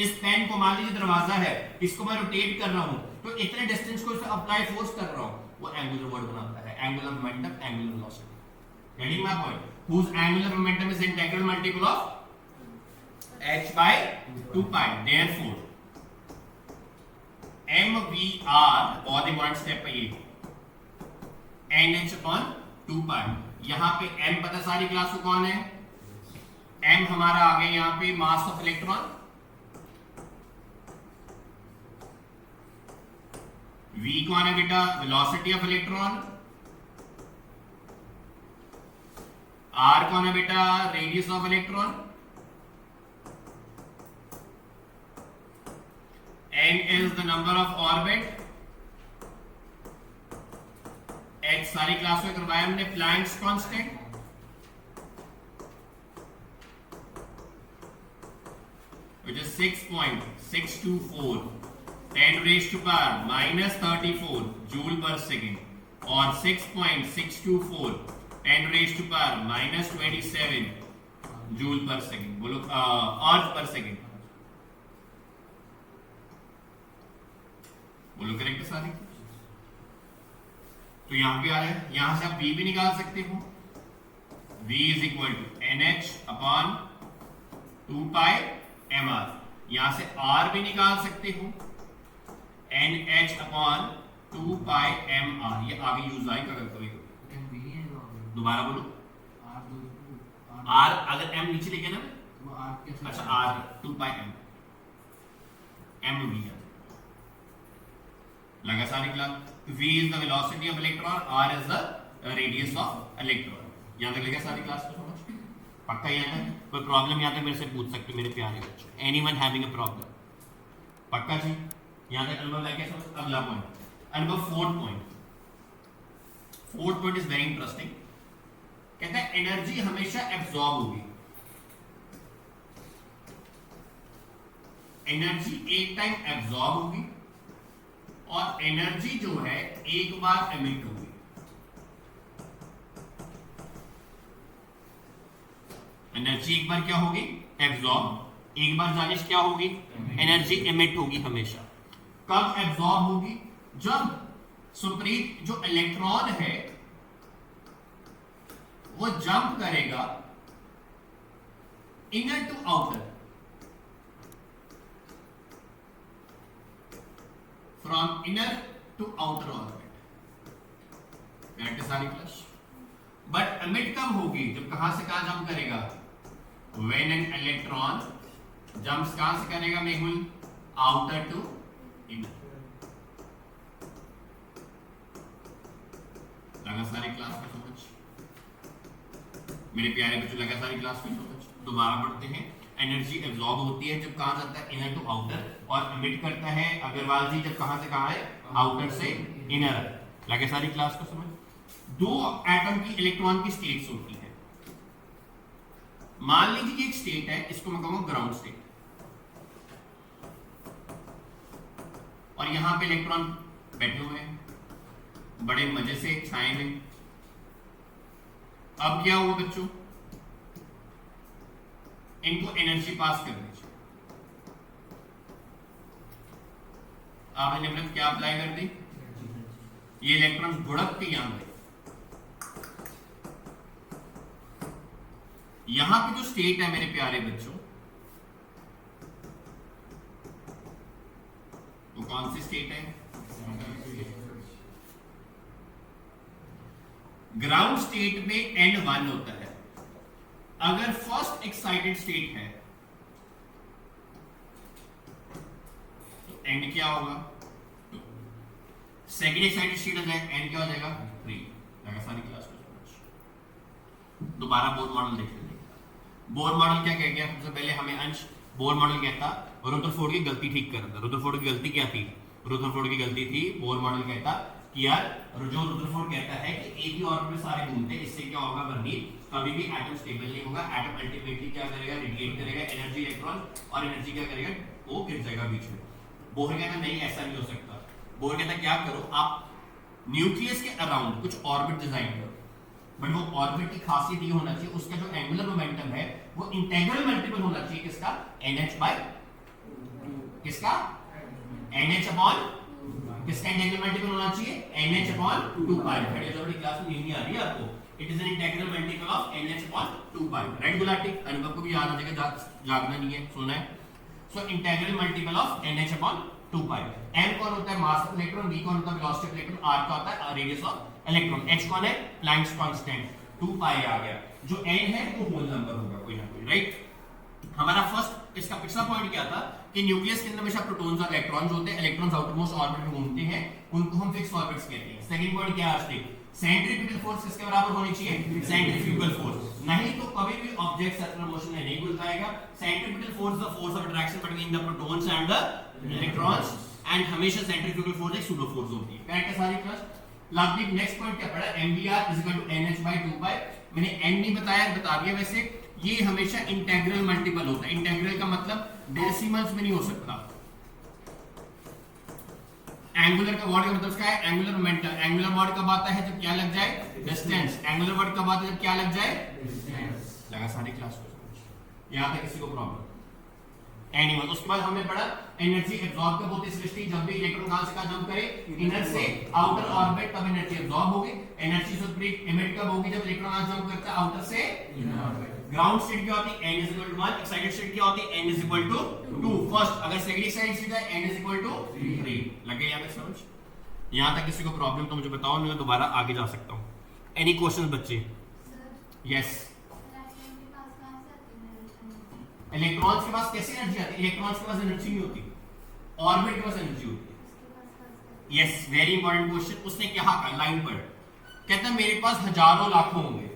S1: इस पेन को मान लीजिए दरवाजा है, इसको मैं रोटेट कर रहा हूं, तो इतने डिस्टेंस को इसे अप्लाई फोर्स कर रहा हूं, वो एंगुलर वर्ड बनाता है. Angular momentum, angular velocity. Getting my point? Whose angular momentum is integral multiple of h by 2 pi. Therefore mvr और द वन स्टेप पे ये nh upon 2 pi. यहां पे m पता सारी क्लास को कौन है? m हमारा आ गया यहां पे मास ऑफ इलेक्ट्रॉन, v कौन है बेटा? वेलोसिटी ऑफ इलेक्ट्रॉन, r कौन है बेटा? Radius of electron, n is the number of orbit, h सारी क्लास में करवाया हमने Planck's constant, which is 6.624 10 raised to power minus 34 joule per second और 6.624 10 raised to power minus 27 joule per second. बोलो अर्थ पर सेकेंड. बोलो करेक्ट है सारी? तो यहां पे आ रहा है, यहां से आप v भी निकाल सकते हो. v is equal to nh upon 2 pi mr. यहां से r भी निकाल सकते हो, nh upon 2 pi mr. ये आगे यूज आएगा कभी कभी. दोबारा बोलो. r अगर m नीचे लिखे ना, अच्छा r 2 pi m mv लगा सारी class. v is the velocity of electron, r is the radius of electron. यहां तक लगा सारी क्लास को समझ? पक्का? यहाँ तक कोई प्रॉब्लम यहाँ तक मेरे से पूछ सकते मेरे प्यारे बच्चों. Anyone having a problem? पक्का जी? यहाँ तक अनुभव लगे समझ? अगला पॉइंट, अनुभव fourth point. Fourth point is very interesting. कहता है एनर्जी हमेशा एब्जॉर्ब होगी. एनर्जी एक टाइम एब्जॉर्ब होगी और एनर्जी जो है एक बार एमिट होगी. एनर्जी एक बार क्या होगी? एब्जॉर्ब. एक बार जानिश क्या होगी? एनर्जी एमिट होगी हमेशा. कब एब्जॉर्ब होगी? जब सुप्रीत जो इलेक्ट्रॉन है वो जंप करेगा inner to outer, from inner to outer orbit. Correct सारी क्लास? बट एमिट कब होगी? जब कहां से कहां जंप करेगा? व्हेन एन इलेक्ट्रॉन जंप्स कहां से करेगा मेहुल? Outer to inner. लगा सारी क्लास को समझ? मेरे प्यारे बच्चों लगा सारी क्लास को समझ? दोबारा पढ़ते हैं. एनर्जी एब्जॉर्ब होती है जब कहां जाता है? Inner to outer. और एमिट करता है अग्रवाल जी जब कहां से कहां है? आउटर से इनर. लगे सारी क्लास को समझ? दो एटम की इलेक्ट्रॉन की स्टेट्स होती है. मान लीजिए कि एक स्टेट है, इसको मैं कहूंगा ग्राउंड स्टेट, और यहां पे इलेक्ट्रॉन बैठे हुए हैं बड़े मजे से छाए में. अब क्या हुआ बच्चों? इनको एनर्जी पास कर दीजिए. आपने क्या अप्लाई कर दी? ये इलेक्ट्रॉन बुढ़क के यहां गए. यहां पे जो स्टेट है मेरे प्यारे बच्चों, वो कौन सी स्टेट है? ग्राउंड स्टेट में n1 होता है. अगर फर्स्ट एक्साइटेड स्टेट है तो n क्या होगा? सेकेंड एक्साइटेड स्टेट है n क्या हो जाएगा? 3. लगा सारी क्लास को? दोबारा बोर मॉडल देख लेंगे. बोर मॉडल क्या कह गया? सबसे पहले हमें अंश बोर मॉडल कहता रुदरफोर्ड की गलती ठीक कर रहा था। रुदरफोर्ड की गलती क्या थी? रुदरफोर्ड की गलती थी, बोर मॉडल कहता कि यार जो रुदरफोर्ड कहता है कि एक ही ऑर्बिट में सारे घूमते हैं, इससे क्या होगा बर्नी, कभी भी एटम स्टेबल नहीं होगा। एटम अल्टीमेटली क्या करेगा? रेडिएट करेगा एनर्जी, इलेक्ट्रॉन, और एनर्जी क्या करेगा? वो गिर जाएगा बीच में। बोर कहता नहीं, ऐसा नहीं हो सकता। बोर कहता क्या करो, आप न्यूक्लियस के अराउंड कुछ ऑर्बिट डिजाइन करो, बट वो ऑर्बिट की खासियत ये होना चाहिए उसका जो एंगुलर मोमेंटम है वो इंटीग्रल मल्टीपल होना चाहिए किसका? NH बाय किसका? NH अपॉन किसका इंटीग्रल मल्टीपल होना चाहिए? NH अपॉन 2 पाई। थर्ड ईयर की क्लास में नहीं आ रही है आपको? It is an integral multiple of NH upon 2 pi. Right Gulati? अनुभव को भी याद आ जाएगा, जागना नहीं है, सोना है। So integral multiple of NH upon 2 pi. m कौन होता है? मास ऑफ इलेक्ट्रॉन, v कौन होता है? वेलोसिटी ऑफ इलेक्ट्रॉन, r का होता है रेडियस ऑफ इलेक्ट्रॉन, h कौन है? Planck's constant. 2 पाई आ गया, जो n है वो होल नंबर होगा कोई ना कोई। राइट? हमारा फर्स्ट इसका पिछला पॉइंट क्या था कि न्यूक्लियस के अंदर हमेशा प्रोटॉन्स और इलेक्ट्रॉन्स होते हैं, इलेक्ट्रॉन्स आउटरमोस्ट ऑर्बिट में घूमते हैं, उनको हम फिक्स ऑर्बिट्स कहते हैं। सेकंड पॉइंट क्या है? सेंट्रीफ्यूगल फोर्स किसके बराबर होनी चाहिए? Centrifugal force. नहीं तो कभी भी ऑब्जेक्ट सर्कुलर मोशन में नहीं घूम पाएगा। Centrifugal force the force of attraction between the protons and the electrons, and हमेशा सेंट्रीफ्यूगल फोर्स एक सूडो फोर्स होती है। क्या है सारी क्लास? लास्ट नेक्स्ट पॉइंट क्या पड़ा? mvr NH/2 पाई। मैंने n नहीं बताया, बता दिया। वैसे ये हमेशा इंटीग्रल मल्टीपल होता है। इंटीग्रल का मतलब डेसिमल्स में नहीं हो सकता। एंगुलर का वर्ड का मतलब क्या है? Angular momentum. एंगुलर वर्ड कब आता है? जब क्या लग जाए? डिस्टेंस। एंगुलर वर्ड कब आता है? जब क्या लग जाए? डिस्टेंस। लगा सारी क्लास को? यहां तक किसी को प्रॉब्लम? एनीवन। उसके बाद हमने पढ़ा एनर्जी एब्जॉर्ब कब होती है सृष्टि? जब भी इलेक्ट्रॉन कहां से कहां जंप करे? इनर से आउटर ऑर्बिट, तब एनर्जी एब्जॉर्ब होगी। एनर्जी सुप्रीम एमिट कब होगी? जब इलेक्ट्रॉन कहां जंप करता है? आउटर से इनर ऑर्बिट। ग्राउंड स्टेट क्या होती है? n = 1। एक्साइटेड स्टेट क्या होती है? n = 2। फर्स्ट अगर सेकंड एक्साइटेड स्टेट है n = 3। लगे यहां पे समझ? यहां तक किसी को प्रॉब्लम तो मुझे बताओ, मैं दोबारा आगे जा सकता हूं। एनी क्वेश्चंस बच्चे? यस। इलेक्ट्रॉन्स के पास कैसी एनर्जी आती है? इलेक्ट्रॉन्स के पास एनर्जी नहीं होती, ऑर्बिट के पास एनर्जी होती है। Yes, very important question. उसने क्या कहा लाइन पर? कहता है मेरे पास हजारों लाखों होंगे,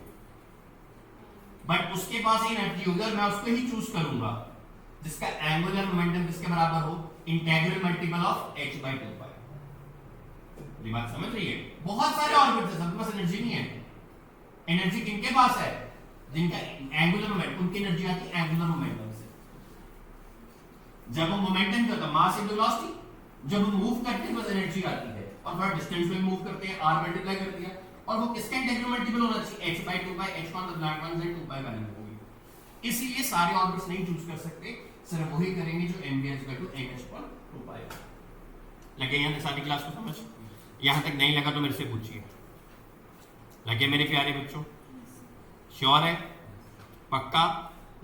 S1: बट उसके पास ही एनर्जी होगी और मैं उसको ही चूज करूंगा जिसका एंगुलर मोमेंटम किसके बराबर हो? इंटीग्रल मल्टीपल ऑफ h/2 पाई। ये बात समझ रही है? बहुत सारे ऑर्बिट्स हैं, सबके पास एनर्जी नहीं है। एनर्जी किनके पास है? जिनका एंगुलर मोमेंटम, उनकी एनर्जी आती है एंगुलर मोमेंटम से। जब वो मोमेंटम क्या होता है? Mass into velocity. जब हम मूव करते हैं बस एनर्जी आती है, और थोड़ा डिस्टेंस में मूव करते हैं, r मल्टीप्लाई कर दिया, और वो किसका इंटीग्रल मल्टीपल होना चाहिए? h/2 पाई। h कौन सा? ब्लैक वन से 2 पाई वैल्यू होगी। इसीलिए सारे ऑर्बिट्स नहीं चूज कर सकते, सिर्फ वही करेंगे जो mvr = NH/2 पाई। लगे यहां तक सारी क्लास को समझ? यहां तक नहीं लगा तो मेरे से पूछिए। लगे मेरे प्यारे बच्चों? श्योर है? पक्का?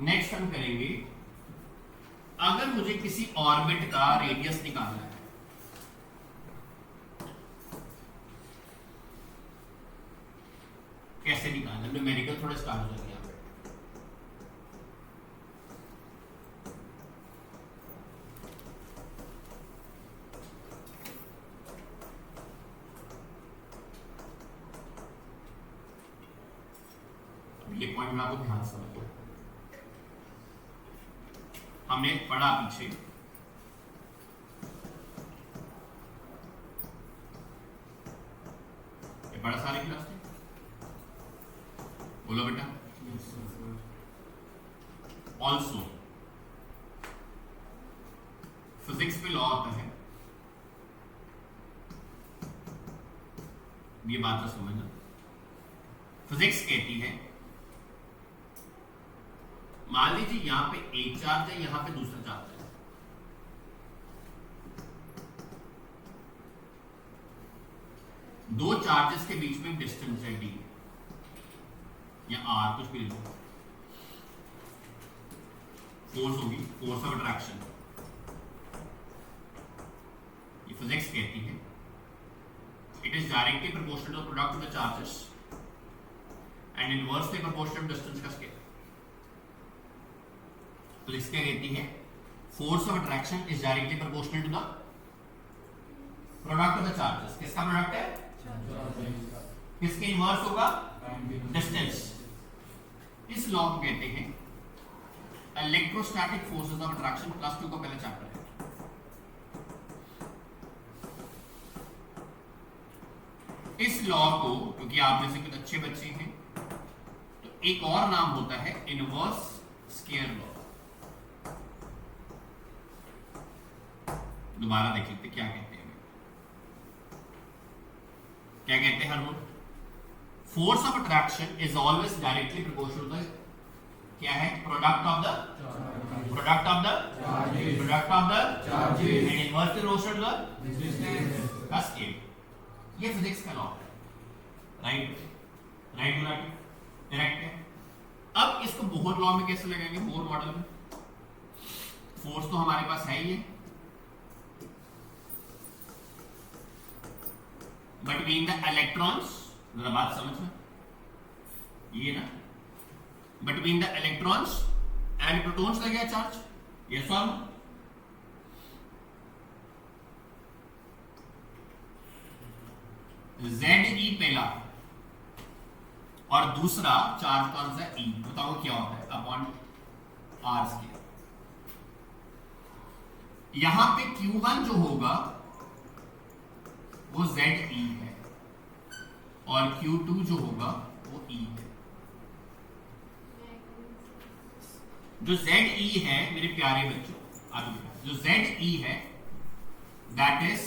S1: नेक्स्ट हम करेंगे, अगर मुझे किसी ऑर्बिट का रेडियस निकालना है, कैसे निकालना है? न्यूमेरिकल थोड़ा स्टार्ट हो जाएगा। ये पॉइंट में आपको ध्यान से समझो। हमने पढ़ा पीछे ये बड़ा सारे क्लास में बोलो बेटा। ऑल्सो फिजिक्स में लॉ आता है, ये बात तो समझना। फिजिक्स कहती है, मान लीजिए यहां पे एक चार्ज है, यहां पे दूसरा चार्ज है, दो चार्जेस के बीच में डिस्टेंस है d या r, कुछ भी लो, फोर्स होगी, फोर्स ऑफ अट्रैक्शन। ये फिजिक्स कहती है it is directly proportional to product of the charges and inversely proportional to distance का स्केल। तो इसके कहती है force of attraction is directly proportional to the product of the charges. किसका product है? किसके इनवर्स होगा? डिस्टेंस। इस लॉ को कहते हैं electrostatic forces of attraction, class 2 का पहला चैप्टर है। इस लॉ को, क्योंकि आप में से कुछ अच्छे बच्चे हैं, तो एक और नाम होता है इनवर्स स्केयर लॉ। दोबारा देख लेते क्या कहते हैं। क्या कहते हैं हरमोन? Force of attraction is always directly proportional to the, क्या है, product of the product of the product of the charges and inversely proportional to the scale. ये फिजिक्स का लॉ है, राइट राइट करेक्ट है। अब इसको बोहर लॉ में कैसे लगाएंगे? बोहर मॉडल में फोर्स तो हमारे पास है ही है, बिटवीन द इलेक्ट्रॉन्स, जरा बात समझना, ये ना, between the electrons and protons लगेगा चार्ज, यस और नो? ZE पहला और दूसरा चार्ज कौन सा? E। बताओ क्या होता है? Upon R square. यहां पे Q1 जो होगा वो ZE है और Q2 जो होगा वो E है। जो ZE है मेरे प्यारे बच्चों, जो ZE है दैट इज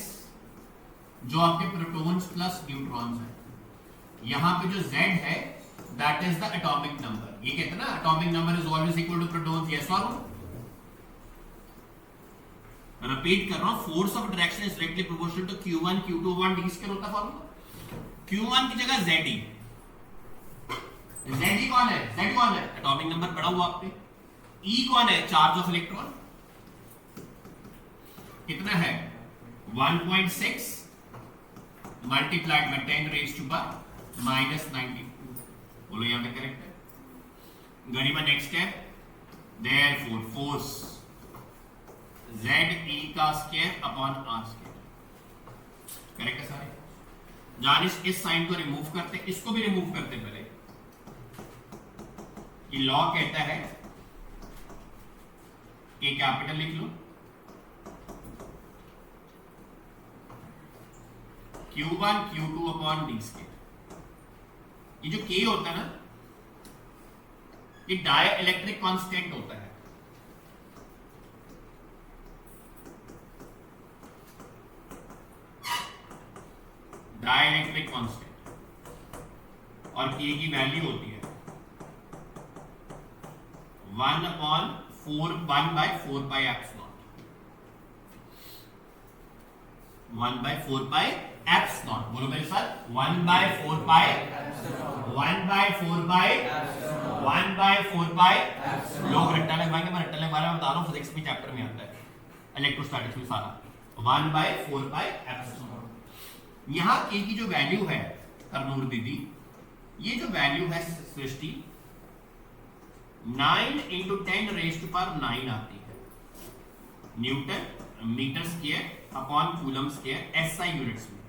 S1: जो आपके प्रोटॉन्स प्लस न्यूट्रॉन्स है। यहां पे जो Z है that is the atomic number. ये कहते हैं ना atomic number is always equal to protons, yes और नो? रिपीट कर रहा हूं, force of attraction is directly proportional to Q1 Q2 1 d square होता फॉर्मूला। Q1 की जगह ZE, ZE कौन है? Z कौन है? एटॉमिक नंबर पढ़ा हुआ आपने। E कौन है? Charge of electron. कितना है? 1.6 multiplied by 10 raise to power -92। बोलो यहां पे करेक्ट है? गरीबा नेक्स्ट है, देयरफॉर फोर्स ZE का square upon R square. Correct है सारे? जान इस साइन को रिमूव करते, इसको भी रिमूव करते पहले। ये लॉ कहता है कि कैपिटल लिख लो, Q1 Q2 upon D square. ये जो K होता है ना, ये डाइइलेक्ट्रिक कांस्टेंट होता है। डाइइलेक्ट्रिक कांस्टेंट, और K की वैल्यू होती है 1/4 पाई एप्सिलॉन। 1/4 पाई एप्सिलॉन, बोलो मेरे साथ, 1/4 पाई 1/4 पाई 1/4 पाई। लोग रट्टा लगवाएंगे, मैं रट्टा लगवा रहा हूं, बता रहा हूं, फिजिक्स में चैप्टर में आता है, इलेक्ट्रोस्टैटिक्स में सारा 1/4 पाई एप्सिलॉन। यहां K की जो वैल्यू है करनूर दीदी, ये जो वैल्यू है सृष्टि 9 × 10 रेज़ टू पावर 9 आती है, newton metre square upon coulomb square SI units में।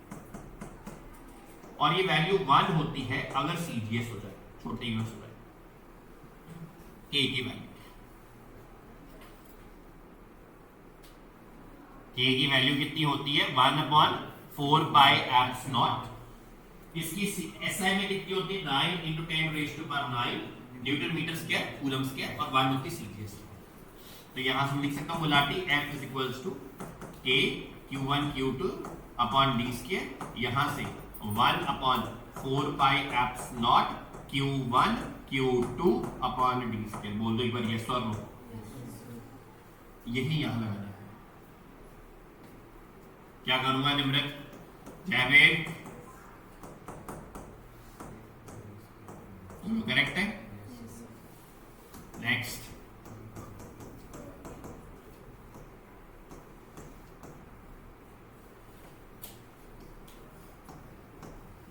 S1: और ये वैल्यू 1 होती है अगर CGS हो जाए, छोटे यूनिट्स हो जाए। K की वैल्यू, K की वैल्यू कितनी होती है? 1/4 पाई एप्सिलॉन। इसकी SI में कितनी होती है? 9 × 10 raise to power 9 newton metre square coulomb square, और 1 होती CGS। तो यहां से लिख सकता हूं मोलारिटी F इज इक्वल्स टू K Q1 Q2 upon D square. यहां से 1/4 pi epsilon Q1 Q2 upon D square. बोल दो एक बार यस और नो। यही यहां लगाना है। क्या करूंगा निम्रत? जैवेद करेक्ट है? नेक्स्ट,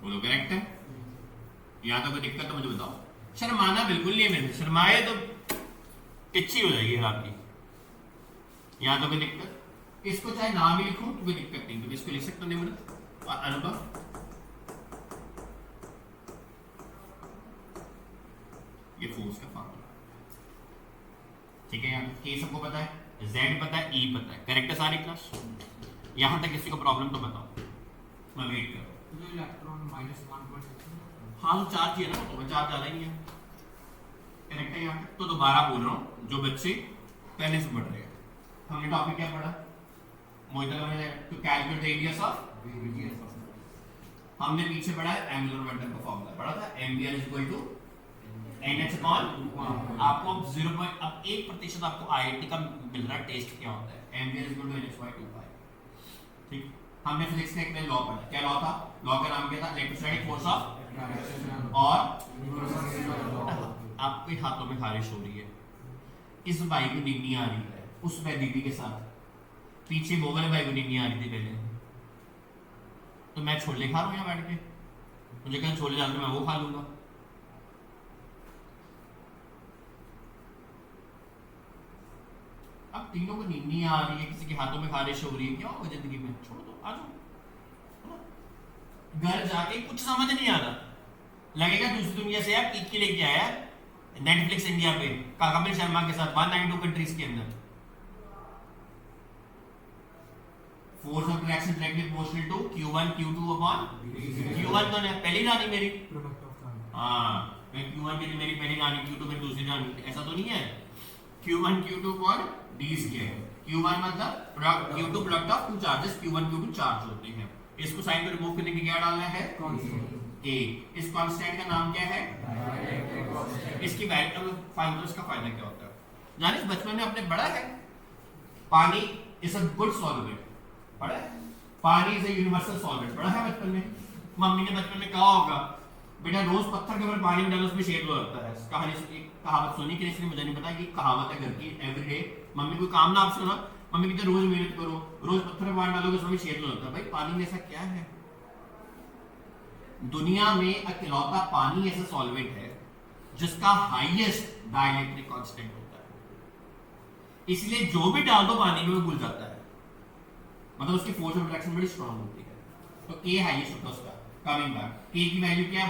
S1: बोलो करेक्ट है? यहां तो कोई दिक्कत तो मुझे बताओ। शर्माना बिल्कुल नहीं है मेरे, शर्माए तो इच्छी हो जाएगी आपकी। यहां तो कोई दिक्कत, इसको चाहे नाम ही लिखो तो कोई दिक्कत नहीं, तो इसको लिख सकते हो निम्रत और अनुभव। ये फोर्स का फॉर्मूला, ठीक है, यहाँ के सबको पता है, z पता है, e पता है, करेक्ट है सारी क्लास? यहाँ तक किसी को प्रॉब्लम तो बताओ, मैं वेट करो।
S3: इलेक्ट्रॉन -1.6
S1: हाँ तो चार्ज ही है ना, तो चार्ज ज़्यादा ही है, करेक्ट है यहाँ तक। तो दोबारा बोल रहा हूँ, जो बच्चे पहले से पढ़ रहे हैं, हमने टॉपिक क्या पढ़ा? मोइटल ने to calculate the radius of, हमने पीछे पढ़ा है एंगुलर मोमेंटम का फॉर्मूला पढ़ा था, mvr = nh अपॉन, आपको 0. अब 1% आपको आईआईटी का मिल रहा है टेस्ट क्या होता है, mvr = nh/2π। ठीक, हमने फिजिक्स में एक लॉ पढ़ा, क्या लॉ था? लॉ का नाम क्या था? इलेक्ट्रोस्टैटिक फोर्स ऑफ, और आपके हाथों में खारिश हो रही है, इस भाई को नींद आ रही है, उस पे दीदी के साथ, पीछे वो वाले भाई को नींद आ रही थी पहले, तो मैं छोले खा रहा हूँ यहाँ बैठ के, मुझे कहीं छोले डाल के मैं वो खा लूंगा। अब तीनों को नींद नहीं आ रही है, किसी के हाथों में खारिश हो रही है, क्या होगा जिंदगी में? छोड़ दो, आ जाओ। घर जाके कुछ समझ नहीं आता, लगेगा दूसरी दुनिया से यार टिक्की लेके आया नेटफ्लिक्स इंडिया पे कपिल शर्मा के साथ 192 कंट्रीज के अंदर। Force of attraction directly proportional to q1 q2 upon q1 तो पहली रानी मेरी, हाँ मैं q1 की मेरी पहली रानी, q2 मेरी दूसरी रानी, ऐसा तो नहीं है। q1 q2 upon d square, q1 मतलब q2 product of two charges, q1 q2 charge होते हैं। इसको साइन को रिमूव करने के क्या डालना है? a। इस कांस्टेंट का नाम क्या है? इसकी वैल्यू फाइंड, इसका फायदा क्या होता है? जानिस बचपन में आपने पढ़ा है पानी इज अ गुड सॉल्वेंट, पढ़ा है? पानी इज अ यूनिवर्सल सॉल्वेंट, पढ़ा है बचपन में? मम्मी ने बचपन में कहा होगा बेटा रोज पत्थर के ऊपर पानी में डालो उसमें शेर होता है। कहानी एक कहावत सुनी कि इसलिए मुझे नहीं पता कि कहावत है घर की, एवरीडे मम्मी कोई काम ना आप सुना, मम्मी कहते रोज मेहनत करो, रोज पत्थर में पानी डालोगे उसमें शेर होता है। भाई पानी में ऐसा क्या है? दुनिया में अकेलौता पानी ऐसा सॉल्वेंट है जिसका हाईएस्ट डाइलेक्ट्रिक कांस्टेंट होता है, इसलिए जो भी डाल दो पानी में वो घुल जाता है, मतलब उसकी फोर्स ऑफ अट्रैक्शन बड़ी स्ट्रांग होती है। तो K हाईएस्ट होता है उसका। कमिंग बैक, K की वैल्यू क्या है?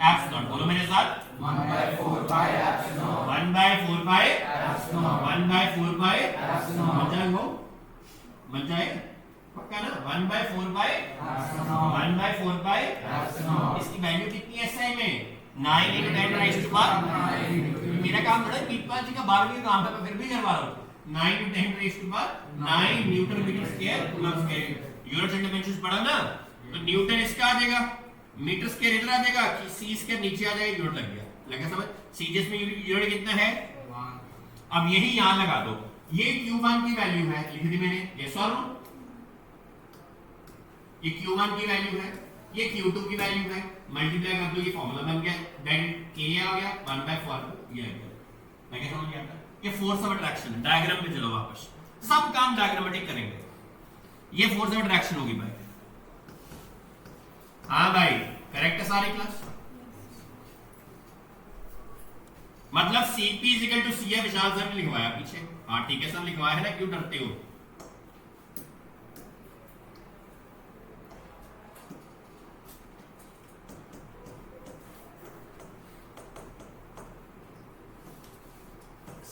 S1: 1/4 बोलो मेरे साथ, 1/4 मजा हो, मजा है पक्का ना? 1/4 इसकी वैल्यू कितनी है SI में? 9 × 10⁻⁹। मेरा काम थोड़ा पीपा जी का 12वीं काम है, मैं फिर भी करवा रहा हूँ। 9 × 10⁻⁹ newton metre square coulomb square. Units and dimensions पढ़ा ना, तो न्यूटन इसका आ जाएगा, मीटर स्क्वायर इधर आ जाएगा, कि सी स्क्वायर नीचे आ जाएगा, यूनिट लग गया। लगा समझ? सीजीएस में यूनिट कितना है? 1। अब यही यहां लगा दो, ये q1 की वैल्यू है, लिख दी मैंने, ये सॉल्व। ये q1 की वैल्यू है, ये q2 की वैल्यू है, मल्टीप्लाई कर दो, ये फार्मूला बन गया, देन k आ गया 1/4 ये आ गया। मैं क्या समझ गया? ये फोर्स ऑफ अट्रैक्शन है। डायग्राम पे चलो वापस, सब काम डायग्रामेटिक करेंगे। ये फोर्स ऑफ अट्रैक्शन होगी भाई, हाँ भाई करेक्ट है सारी क्लास? मतलब CP = CF विशाल सर ने लिखवाया पीछे, हाँ ठीक है सर लिखवाया है ना, क्यों डरते हो?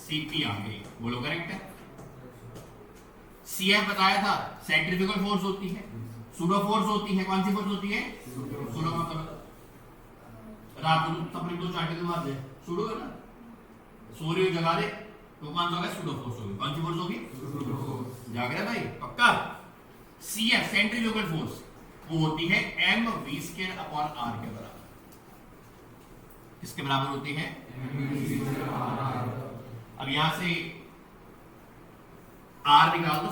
S1: CP आ गई, बोलो करेक्ट है? CF बताया था सेंट्रीफ्यूगल फोर्स होती है, सूडो फोर्स होती है, कौन सी फोर्स होती है? सूडो। मतलब रात को अपने दो चाटे के मार दे, सूडो है ना, सो रही हो जगा दे, तो कौन सा होगा? सूडो फोर्स होगी। कौन सी फोर्स होगी? Pseudo force. जाग रहा है भाई पक्का? CF सेंट्रीफ्यूगल फोर्स वो होती है mv² अपॉन r के बराबर। किसके बराबर होती है? अब यहां से r निकाल दो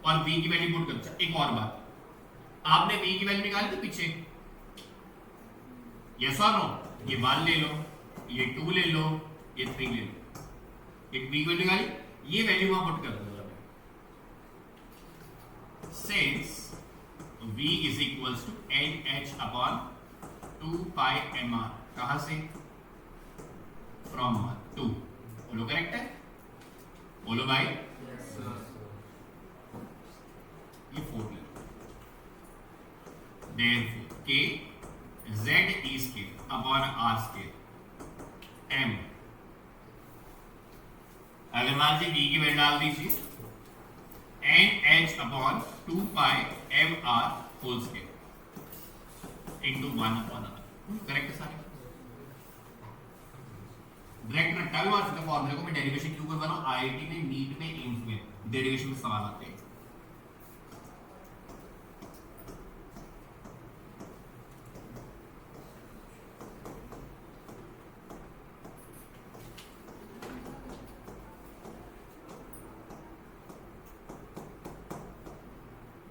S1: और v की वैल्यू पुट कर। एक और बात, आपने v की वैल्यू निकाली थी पीछे, यस और नो? ये 1 ले लो, ये 2 ले लो, ये 3 ले लो, एक v को निकाली, ये वैल्यू वहां पुट कर दो। Since v = nh upon 2πmr, कहां से? फ्रॉम 2। बोलो करेक्ट है? बोलो भाई। ये 4 ले लो, therefore k z e² upon r² m अगर मान लीजिए डी की वैल्यू डाल दीजिए NH/2πmr whole square into 1/r। Correct है सारे? डायरेक्ट रट्टा भी मार सकते फॉर्मूले को। मैं डेरिवेशन क्यों कर रहा हूं? आईआईटी में, नीट में, एम्स में डेरिवेशन में सवाल आते हैं।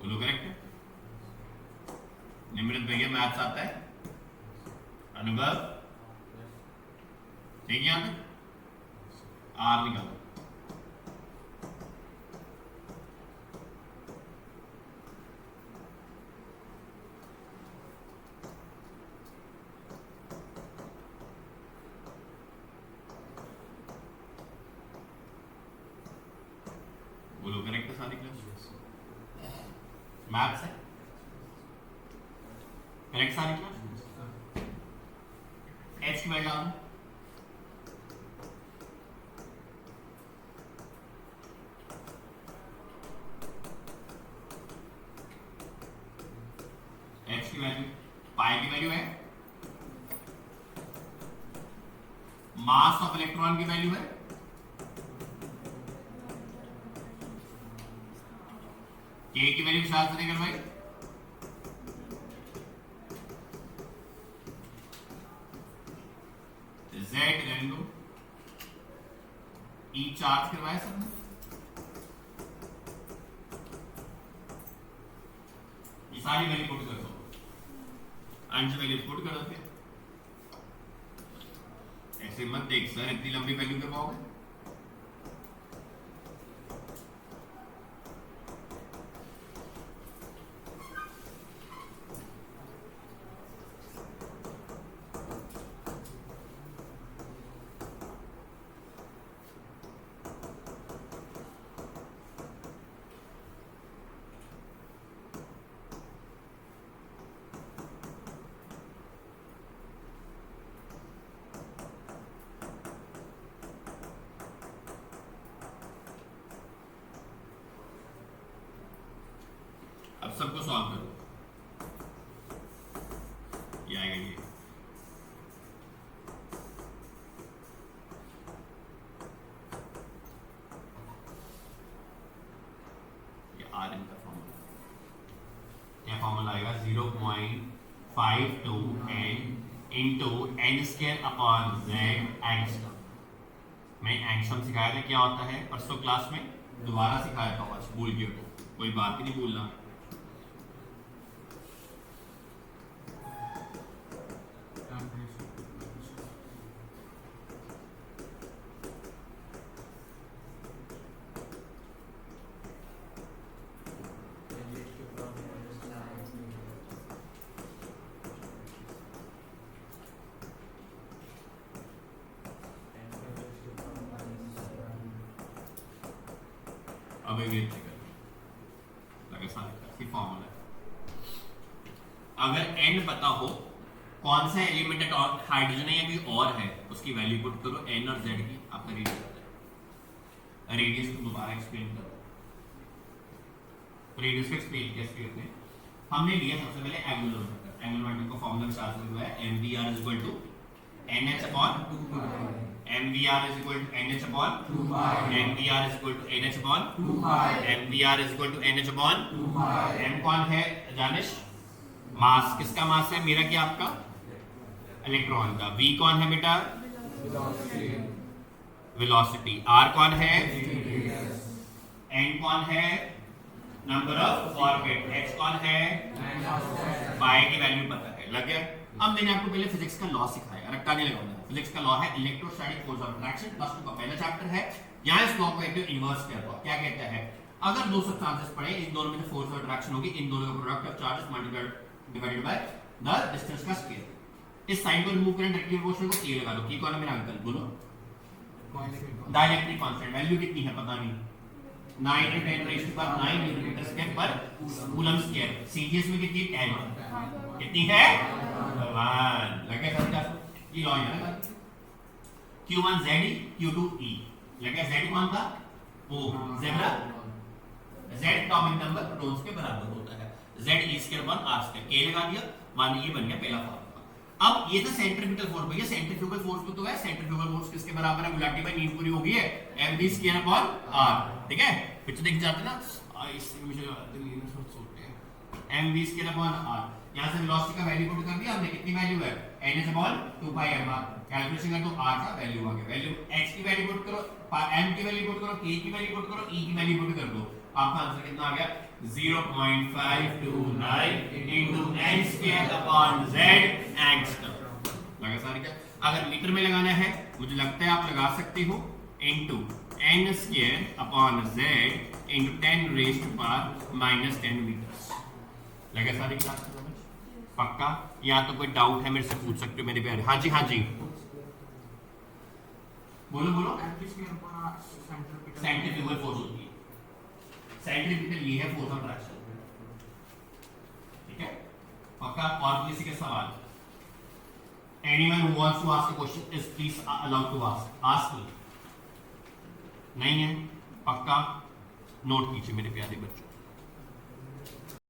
S1: बोलो करेक्ट है? निमृत भैया मैथ्स आता है? अनुभव ठीक है? यहाँ पे आर निकालो। बोलो करेक्ट है सारी क्लास? मैथ्स है करेक्ट सारी क्लास? एच की वैल्यू डालो। एच की वैल्यू, पाई की वैल्यू है, मास ऑफ इलेक्ट्रॉन की वैल्यू है, के की वैल्यू विशाल से देकर भाई, जेड रैंडो, ई चार्ज करवाया सबने, ये सारी वैल्यू पुट कर दो, अंश वैल्यू पुट कर दो। ऐसे मत देख सर इतनी लंबी वैल्यू कर पाओगे। अब सबको सॉल्व करो, ये आएगा ये आर एन का फॉर्मूला। क्या फॉर्मूला आएगा? 0.52 n into n square upon Z angstrom. मैं एंगस्ट्रॉम सिखाया था क्या होता है परसों क्लास में, दोबारा सिखाया था, आज भूल गए तो कोई बात ही नहीं भूलना। अब ये फॉर्मूला अगर n पता हो कौन सा एलिमेंट हाइड्रोजन है या कोई और है उसकी वैल्यू पुट करो, n और z की, आपका रेडियस आता है। रेडियस को दोबारा एक्सप्लेन करो। रेडियस को एक्सप्लेन कैसे करते हैं? हमने लिया सबसे पहले एंगुलर मोमेंटम। एंगुलर मोमेंटम का फॉर्मूला के साथ हुआ है mvr = nh upon mvr = nh upon mvr = nh upon mvr = nh upon m कौन है जानिश? मास। किसका मास है? मेरा क्या आपका? इलेक्ट्रॉन का। v कौन है बेटा? वेलोसिटी। r कौन है? n कौन है? Number of orbit. h कौन है? पाई की वैल्यू पता है, लग गया। अब मैंने आपको पहले फिजिक्स का लॉ सिखाया, रट्टा नहीं लगाऊंगा। फिजिक्स का लॉ है electrostatic force of attraction, plus 2 का पहला चैप्टर है। यहां इस लॉ को एक इन्वर्स कर दो। क्या कहता है? अगर दो सब्सटेंसेस पड़े, इन दोनों में से फोर्स ऑफ अट्रैक्शन होगी, इन दोनों का product of charges multiplied divided by the distance का स्क्वायर। इस साइन को रिमूव करें, डायरेक्टली प्रोपोर्शनल को k लगा दो। की कौन है मेरा अंकल? बोलो। डाइलेक्ट्रिक कांस्टेंट वैल्यू कितनी है पता नहीं, 9 × 10⁹ न्यूटन स्क्वायर पर कूलम स्क्वायर। सीजीएस में कितनी? 10 कितनी है? 1। लगे समझा? ये लॉ है ना। Q1 ZE Q2 E लगा Z कौन था? O zebra Z atomic number protons के बराबर होता है Z E square upon R square K लगा दिया मान ये बन गया पहला फॉर्मूला। अब ये था सेंट्रीफ्यूगल फोर्स भैया सेंट्रीफ्यूगल फोर्स में तो है सेंट्रीफ्यूगल फोर्स किसके बराबर है गुलाटी भाई नींद पूरी हो गई है mv स्क्वायर अपॉन R ठीक है पिक्चर देख जाते ना इससे मुझे सोचते हैं mv स्क्वायर अपॉन R यहां से वेलोसिटी का वैल्यू पुट कर दिया हमने कितनी वैल्यू है n is upon 2 pi m r calculation कर तो r का वैल्यू आ गया वैल्यू x की वैल्यू पुट करो m की वैल्यू पुट करो k की वैल्यू पुट करो e की वैल्यू पुट कर दो आपका आंसर कितना आ गया 0.529 into n square upon z angstrom लगा सारे क्या अगर मीटर में लगाना है मुझे लगता है आप लगा सकते हो into n square upon z into 10 raised to power minus 10 meters लगा सारी क्लास समझ पक्का या तो कोई डाउट है मेरे से पूछ सकते हो मेरे प्यारे हाँ जी बोलो बोलो सेंट्रीफ्यूगल फोर्स होती है सेंट्रीफ्यूगल ये है फोर्स ऑफ अट्रैक्शन ठीक है पक्का और किसी के सवाल anyone who wants to ask a question is please allowed to ask me नहीं है पक्का नोट कीजिए मेरे प्यारे बच्चों